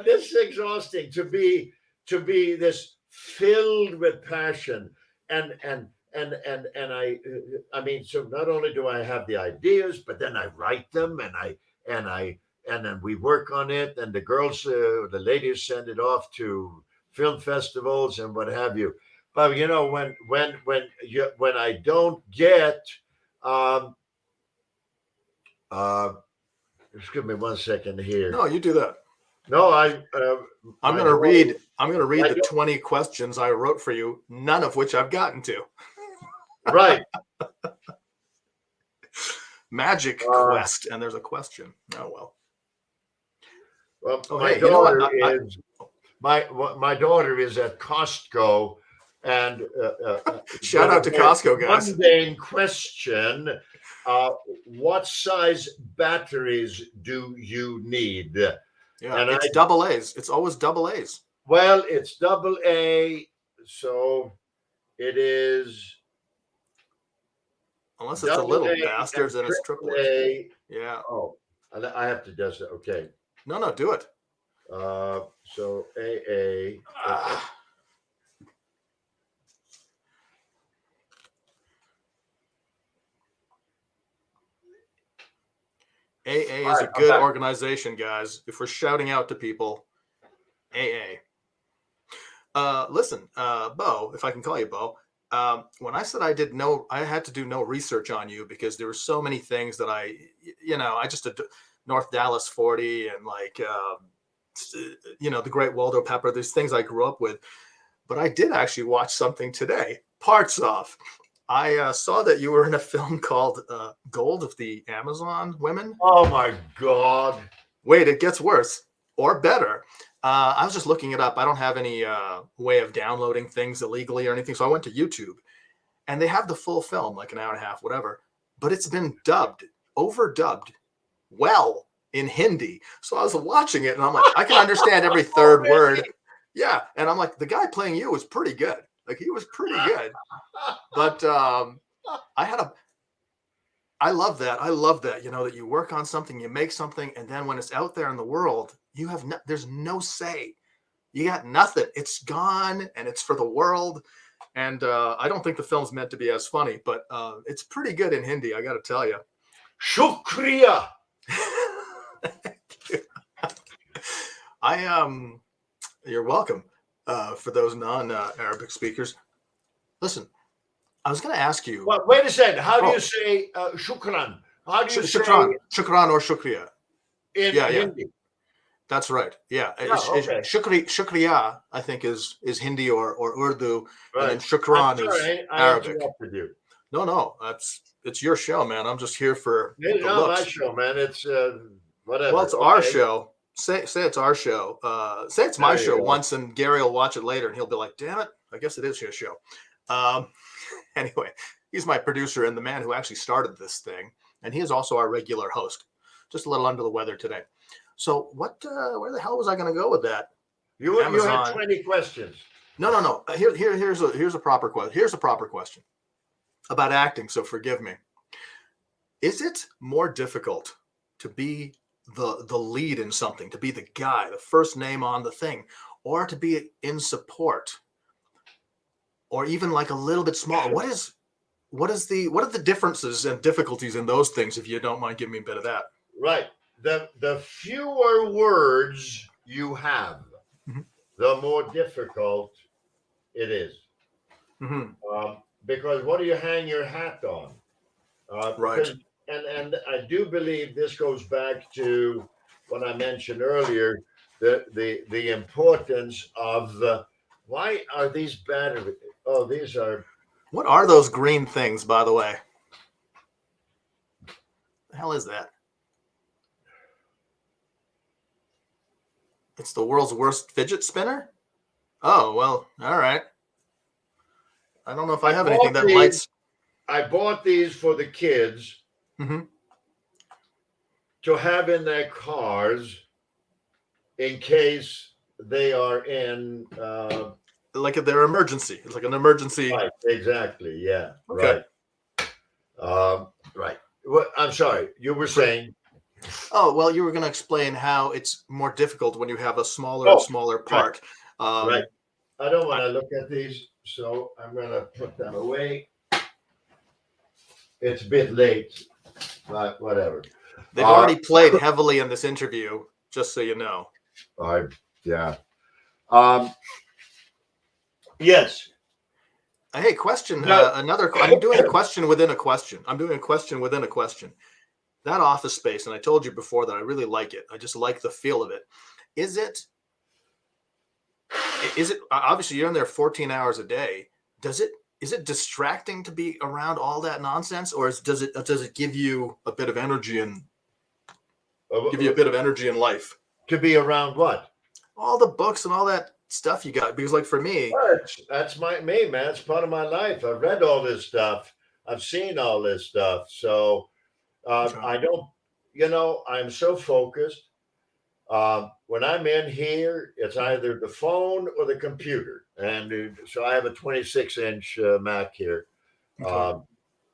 this is exhausting to be this filled with passion and I mean, so not only do I have the ideas, but then I write them and then we work on it, and the girls, the ladies send it off to film festivals and what have you. But when I don't get, excuse me 1 second here. No, you do that. No, I'm going to read the 20 questions I wrote for you, none of which I've gotten to. Right. Magic quest, and there's a question. Oh well. Well, my daughter is at Costco, and shout out to Costco, guys. Mundane question: what size batteries do you need? Yeah, and it's double A's. It's always double A's. Well, it's double A, so it is. Unless it's a little bastards and it's triple A. Yeah. Oh, I have to just okay. No, do it. So AA. AA is a good organization, guys. If we're shouting out to people, AA. Listen, Bo, if I can call you Bo. When I said I had to do no research on you because there were so many things that I just did North Dallas 40 and the Great Waldo Pepper, there's things I grew up with, but I did actually watch something today, parts of. I saw that you were in a film called Gold of the Amazon Women. Oh my God. Wait, it gets worse or better. I was just looking it up. I don't have any way of downloading things illegally or anything. So I went to YouTube and they have the full film, like an hour and a half, whatever, but it's been overdubbed well in Hindi. So I was watching it and I'm like, I can understand every third word. Yeah. And I'm like, the guy playing you was pretty good. Like he was pretty good. But I love that. I love that. You know, that you work on something, you make something, and then when it's out there in the world, there's no say. You got nothing. It's gone, and it's for the world. And I don't think the film's meant to be as funny, but it's pretty good in Hindi, I got to tell you. Shukriya. You're welcome. For those non-Arabic speakers, listen. I was going to ask you. Well, wait a second. How do you say shukran? How do you say shukran or shukriya? in Hindi? That's right. Yeah. Okay. Shukriya, I think, is Hindi or Urdu, Right. And then shukran is Arabic. I interrupted you. No, it's your show, man. I'm just here for It's not my show, man. It's whatever. Well, it's our show. Say it's our show. Say it's my show once, and Gary will watch it later, and he'll be like, "Damn it, I guess it is his show." Anyway, he's my producer and the man who actually started this thing, and he is also our regular host. Just a little under the weather today. So what? Where the hell was I going to go with that? You had 20 questions. No. Here's a proper question. Here's a proper question about acting. So forgive me. Is it more difficult to be the lead in something, to be the guy, the first name on the thing, or to be in support? Or even like a little bit smaller. What are the differences and difficulties in those things, if you don't mind giving me a bit of that? Right. The fewer words you have, the more difficult it is. Because what do you hang your hat on? Right. And I do believe this goes back to what I mentioned earlier, the importance of why are these batteries? Oh, these are. What are those green things, by the way? The hell is that? It's the world's worst fidget spinner? Oh, well, all right. I don't know if I have anything that lights. I bought these for the kids to have in their cars in case they are in. Like their emergency. It's like an emergency. Right, exactly. Yeah. Okay. Right. Right. Well, I'm sorry. You were saying. Oh, well, you were going to explain how it's more difficult when you have a smaller part. Right. I don't want to look at these, so I'm going to put them away. It's a bit late, but whatever. They've already played heavily in this interview, just so you know. Yeah. Yes. Hey, question. I'm doing a question within a question. That Office Space, and I told you before that I really like it. I just like the feel of it. Is it obviously you're in there 14 hours a day? Is it distracting to be around all that nonsense, or does it give you a bit of energy and life? To be around what? All the books and all that stuff you got, because like for me, that's me, man. It's part of my life. I've read all this stuff. I've seen all this stuff. So I don't, I'm so focused. When I'm in here, it's either the phone or the computer. And so I have a 26-inch Mac here. Okay.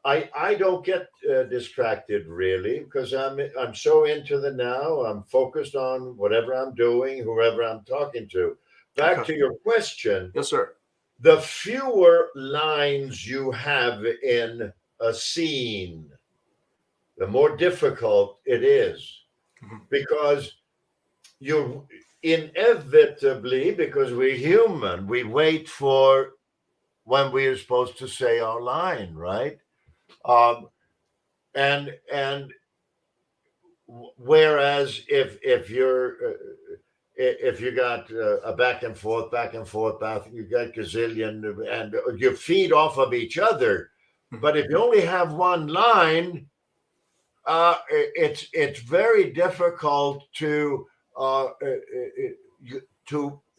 I don't get distracted really because I'm so into the now. I'm focused on whatever I'm doing, whoever I'm talking to. Back to your question. Yes, sir. The fewer lines you have in a scene, the more difficult it is, because you inevitably, because we're human, we wait for when we are supposed to say our line, right? And whereas if you got a back and forth, you got gazillion, and you feed off of each other. But if you only have one line, it's very difficult to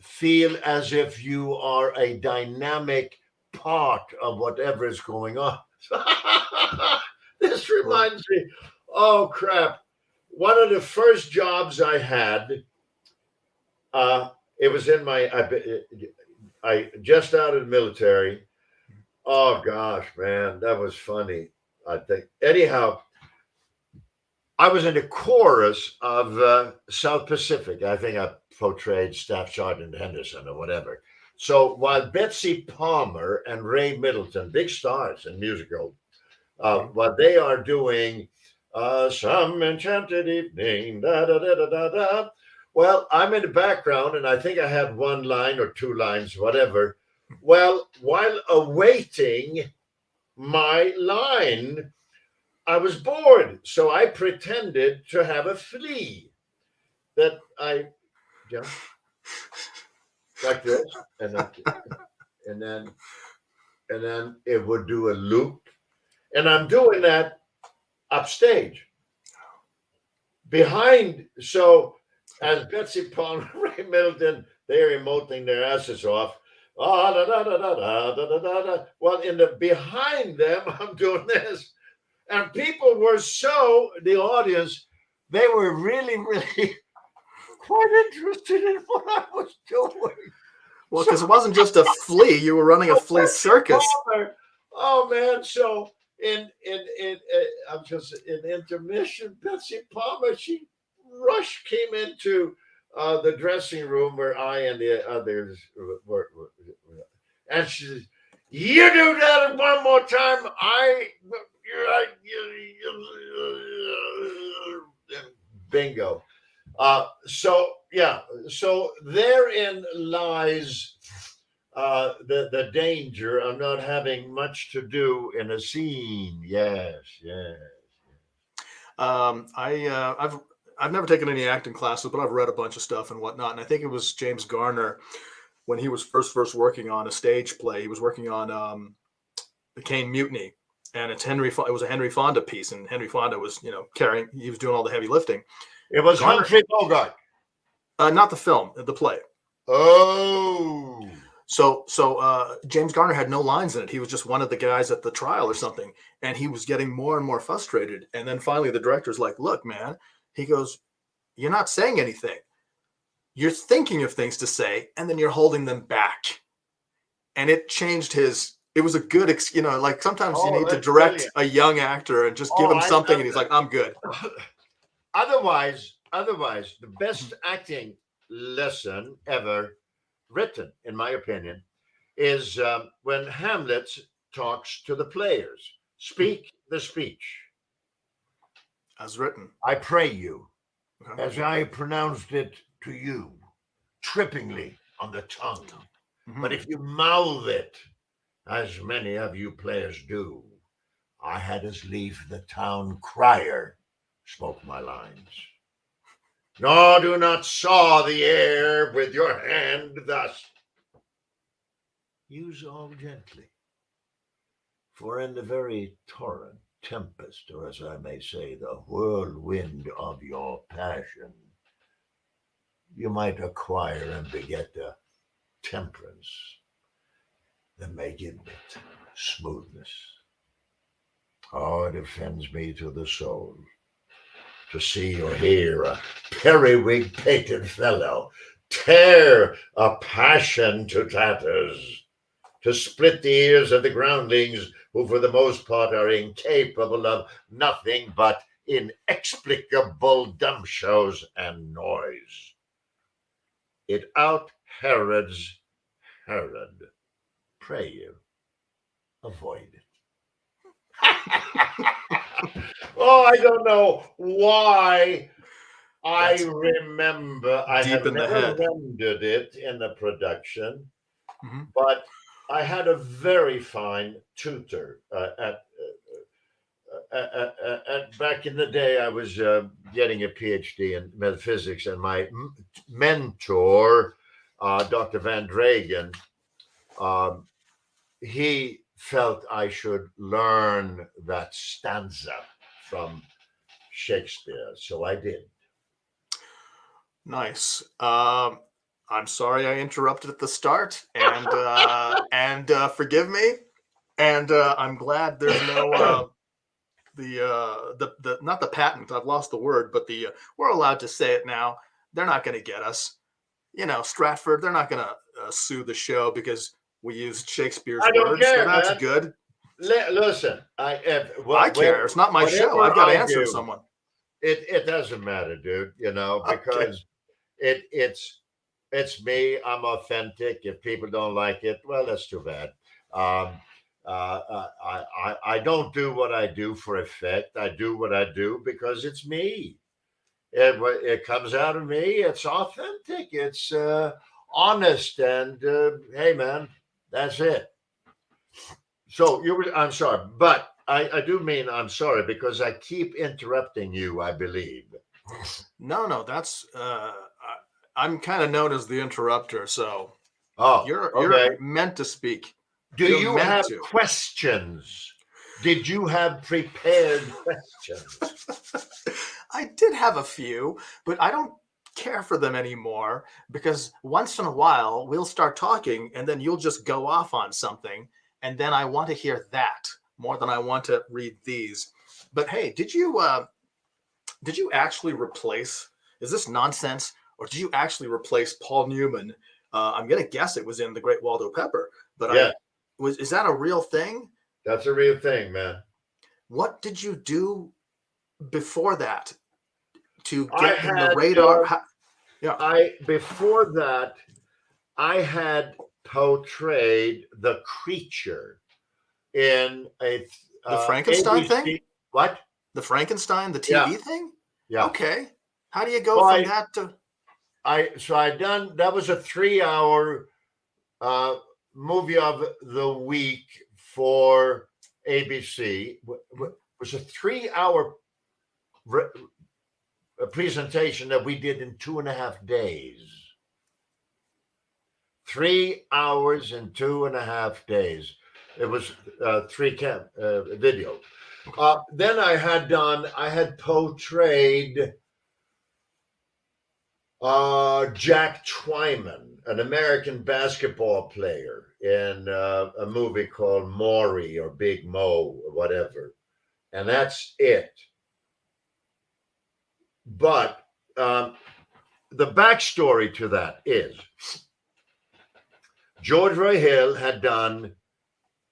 feel as if you are a dynamic part of whatever is going on. This reminds me, oh crap. One of the first jobs I had, it was in I just out of the military, Oh gosh, man, that was funny. I think. Anyhow, I was in the chorus of South Pacific. I think I portrayed Staff Sergeant Henderson or whatever. So while Betsy Palmer and Ray Middleton, big stars in musical, what they are doing, some enchanted evening, da da da da da da. Well, I'm in the background, and I think I had one line or two lines, whatever. Well, while awaiting my line, I was bored, so I pretended to have a flea that I, you know, like this, and then, and then, and then it would do a loop, and I'm doing that upstage, behind. So as Betsy Palmer, Ray Middleton, they're emoting their asses off. Ah, da, da, da, da, da, da, da, da, da. Well, in the behind them, I'm doing this. And people were the audience, they were really, really quite interested in what I was doing. Well, because it wasn't just a flea; you were running a flea circus. Oh man! So in I'm just in intermission. Betsy Palmer, she came into the dressing room where I and the others were, and she says, "You do that one more time, bingo." So yeah, so therein lies the danger of not having much to do in a scene. Yes, yes. I've never taken any acting classes, but I've read a bunch of stuff and whatnot. And I think it was James Garner when he was first working on a stage play. He was working on the Caine Mutiny, and it was a Henry Fonda piece, and Henry Fonda was he was doing all the heavy lifting. It was Garner, Humphrey Bogart. Not the film, the play. Oh. So James Garner had no lines in it. He was just one of the guys at the trial or something, and he was getting more and more frustrated. And then finally, the director's like, "Look, man," he goes, "You're not saying anything. You're thinking of things to say, and then you're holding them back." And it changed his. It was a good, like sometimes you need to direct a young actor and just give him something, and he's like, "I'm good." Otherwise, the best acting lesson ever written, in my opinion, is when Hamlet talks to the players. Speak the speech. As written. I pray you, as I pronounced it to you, trippingly on the tongue. Mm-hmm. But if you mouth it, as many of you players do, I had as lief the town crier spoke my lines. Nor do not saw the air with your hand thus. Use all gently. For in the very torrent, tempest, or as I may say, the whirlwind of your passion, you might acquire and beget a temperance that may give it smoothness. Oh, it offends me to the soul to see or hear a periwig-pated fellow tear a passion to tatters, to split the ears of the groundlings who for the most part are incapable of nothing but inexplicable dumb shows and noise. It out Herods Herod. Pray you, avoid it. Oh, I don't know why. I remember I have never rendered it in a production, but I had a very fine tutor back in the day. I was getting a Ph.D. in MetaPhysics, and my mentor, Dr. Van Dragen, he felt I should learn that stanza from Shakespeare, so I did. Nice. I'm sorry I interrupted at the start, and forgive me. And I'm glad there's no the not the patent. I've lost the word, but we're allowed to say it now. They're not going to get us. Stratford. They're not going to sue the show because We used Shakespeare's I don't words, so care, that's man. good. Listen, I care. It's not my show. whatever I've got to I answer to do, someone. it doesn't matter, dude. You know, Okay. because it's me. I'm authentic. If people don't like it, well, that's too bad. Um, I don't do what I do for effect. I do what I do because it's me. It comes out of me. It's authentic. It's honest. And hey, man, that's it. So I'm sorry, but I do mean I'm sorry because I keep interrupting you, I believe. No, that's I'm kind of known as the interrupter, so Oh, you're okay. meant to speak. Do You're you meant have to. questions? Did you have prepared questions? I did have a few, but I don't care for them anymore because once in a while we'll start talking and then you'll just go off on something and then I want to hear that more than I want to read these. But hey, did you actually replace, is this nonsense, or did you actually replace Paul Newman? I'm gonna guess it was in the Great Waldo Pepper, but Yeah, is that a real thing? that's a real thing, man. What did you do before that to I get in the had radar? Yeah, before that I had portrayed the creature in a the Frankenstein thing? ABC. What? The Frankenstein, the Yeah, TV thing? yeah. Okay. How do you go Well, from that to I done that was a 3 hour uh, movie of the week for ABC. It was a 3 hour a presentation that we did in 2.5 days. 3 hours and 2.5 days. It was video. Then I had portrayed Jack Twyman, an American basketball player, in a movie called Maury or Big Mo or whatever. And that's it. But the backstory to that is George Roy Hill had done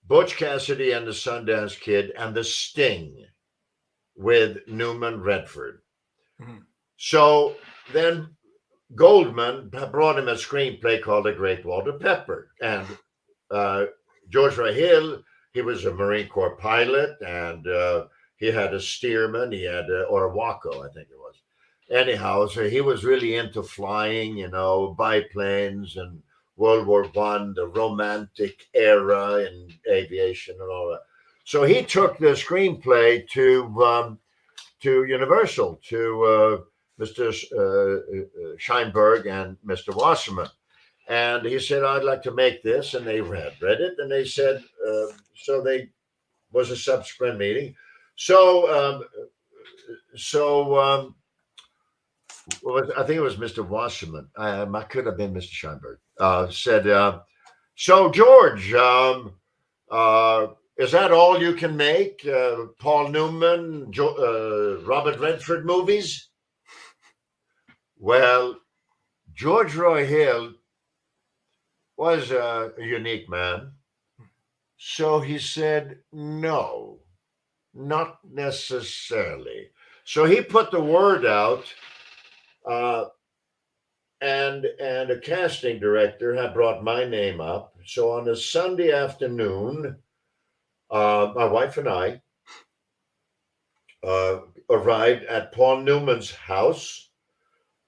Butch Cassidy and the Sundance Kid and The Sting with Newman Redford. Mhm. So then Goldman brought him a screenplay called The Great Waldo Pepper. And George Roy Hill, he was a Marine Corps pilot, and he had a steerman, he had or a Waco, I think it was. Anyhow, so he was really into flying, biplanes and World War One, the romantic era in aviation and all that. So he took the screenplay to Universal, to Mr. Scheinberg and Mr. Wasserman. And he said, I'd like to make this. And they read it. And they said, so they was a subsequent meeting. So I think it was Mr. Wasserman. I could have been Mr. Scheinberg. Said, so George, is that all you can make? Paul Newman, Robert Redford movies? Well, George Roy Hill was a unique man. So he said, no, not necessarily. So he put the word out, and a casting director had brought my name up. So on a Sunday afternoon, my wife and I arrived at Paul Newman's house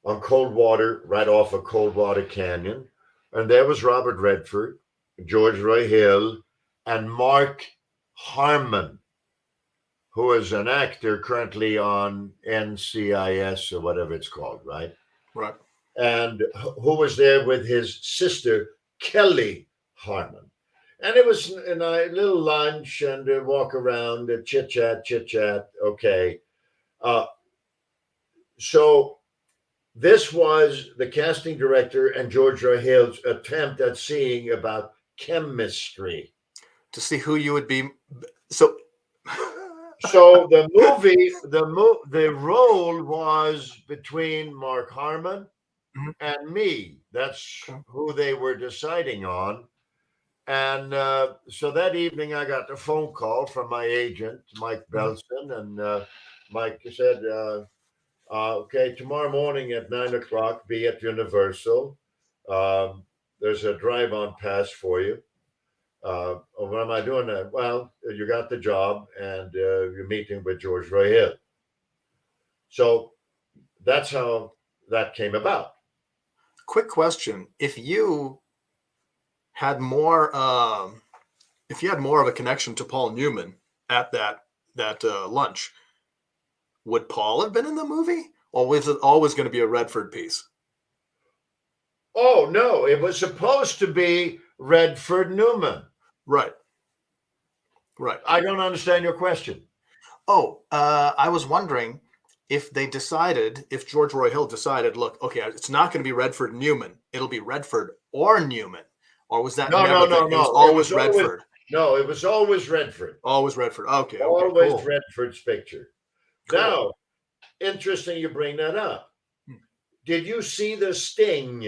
on Coldwater, right off of Coldwater Canyon. And there was Robert Redford, George Roy Hill, and Mark Harmon, who is an actor currently on NCIS or whatever it's called, right? right? And who was there with his sister, Kelly Harmon. And it was a little lunch and a walk around, a chit chat. Okay. So this was the casting director and George Roy Hill's attempt at seeing about chemistry. To see who you would be. So the movie, the role was between Mark Harmon Mhm. and me. That's who they were deciding on. And so that evening, I got a phone call from my agent, Mike Belson, and Mike said, "Okay, tomorrow morning at 9 o'clock, be at Universal. There's a drive-on pass for you." What am I doing? Well, you got the job, and you're meeting with George Roy Hill. So that's how that came about. Quick question: if you had more of a connection to Paul Newman at that lunch, would Paul have been in the movie, or was it always going to be a Redford piece? Oh no, it was supposed to be Redford Newman. Right. I don't understand your question. Oh, I was wondering if George Roy Hill decided, look, okay, it's not going to be Redford Newman, it'll be Redford or Newman, or was that No. It was always Redford. No, it was always Redford. Always Redford. Okay. Always Cool. Redford's picture. Cool. Now, interesting you bring that up. Did you see The Sting?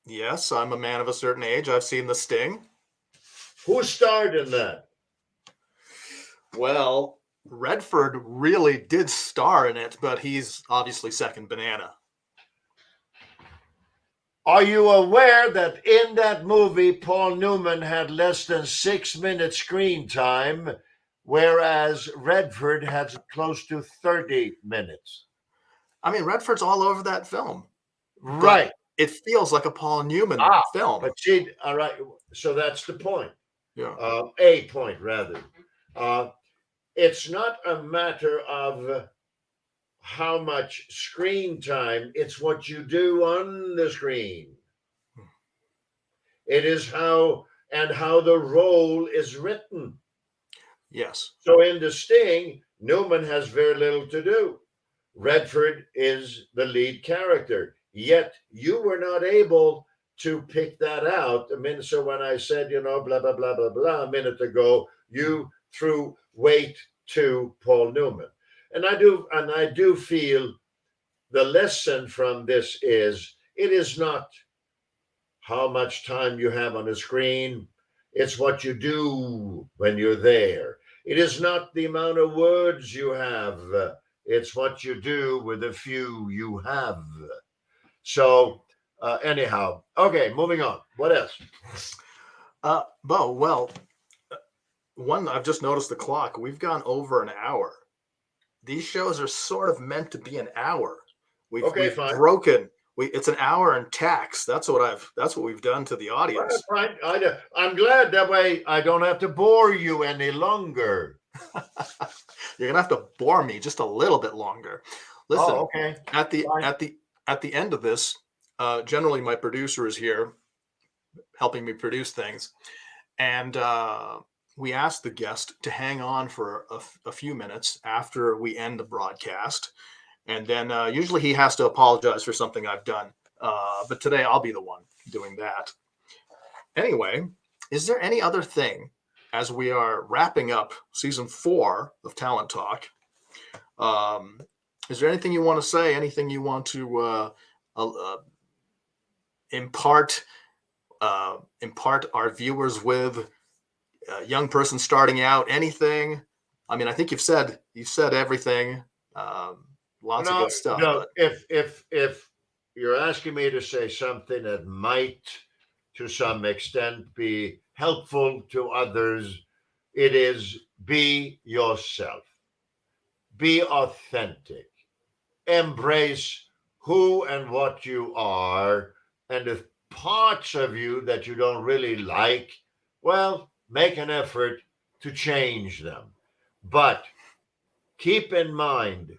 Yes, I'm a man of a certain age. I've seen The Sting. Who starred in that? Well, Redford really did star in it, but he's obviously second banana. Are you aware that in that movie, Paul Newman had less than 6 minutes screen time, whereas Redford had close to 30 minutes? I mean, Redford's all over that film. Right. It feels like a Paul Newman film. But see, all right, so that's the point. Yeah. A point, rather. It's not a matter of how much screen time, it's what you do on the screen. It is how the role is written. Yes. So in The Sting, Newman has very little to do. Redford is the lead character. Yet you were not able to pick that out. So when I said, blah, blah, blah, blah, blah, a minute ago, you threw weight to Paul Newman. And I do feel the lesson from this is it is not how much time you have on the screen. It's what you do when you're there. It is not the amount of words you have. It's what you do with the few you have. So anyhow, okay, moving on. What else? One, I've just noticed the clock. We've gone over an hour. These shows are sort of meant to be an hour. We've Fine. broken. It's an hour and tax. That's what we've done to the audience. Well, fine. I'm glad that way I don't have to bore you any longer. You're gonna have to bore me just a little bit longer. Listen, okay. At the end of this, generally my producer is here helping me produce things, and we asked the guest to hang on for a few minutes after we end the broadcast, and then usually he has to apologize for something I've done, but today I'll be the one doing that. Anyway, is there any other thing, as we are wrapping up season 4 of Talent Talk, is there anything you want to say, anything you want to impart our viewers with, a young person starting out, anything? I mean, I think you've said everything, lots of good stuff. No, if you're asking me to say something that might to some extent be helpful to others, it is be yourself, be authentic, embrace who and what you are, and if parts of you that you don't really like, well, make an effort to change them. But keep in mind,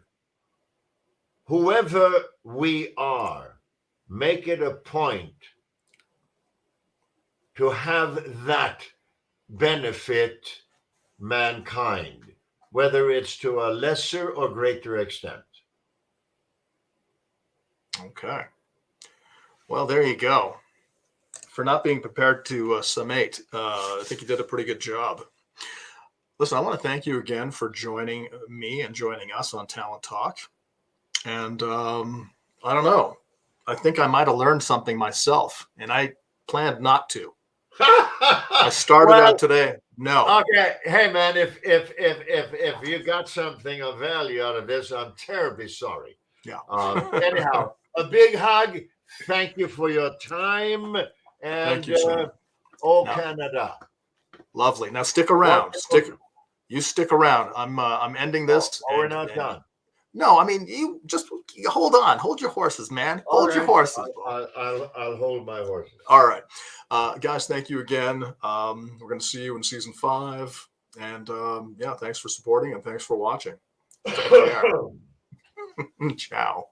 whoever we are, make it a point to have that benefit mankind, whether it's to a lesser or greater extent. Okay. Well, there you go. For not being prepared to summate, I think you did a pretty good job. Listen, I want to thank you again for joining me and joining us on Talent Talk. And I don't know. I think I might have learned something myself, and I planned not to. I started Well, out today. No. okay. Hey, man, if you got something of value out of this, I'm terribly sorry. Yeah. Anyhow, a big hug. Thank you for your time. Thank And you, sir. oh, Now, Canada. lovely. Now stick around. Wonderful. You stick around. I'm ending this. Oh, we're not done. No, I mean you just hold on. Hold your horses, man. All Hold your right. horses. I'll hold my horses. All right. Guys, thank you again. We're going to see you in season 5. And yeah, thanks for supporting and thanks for watching. Take care. Ciao.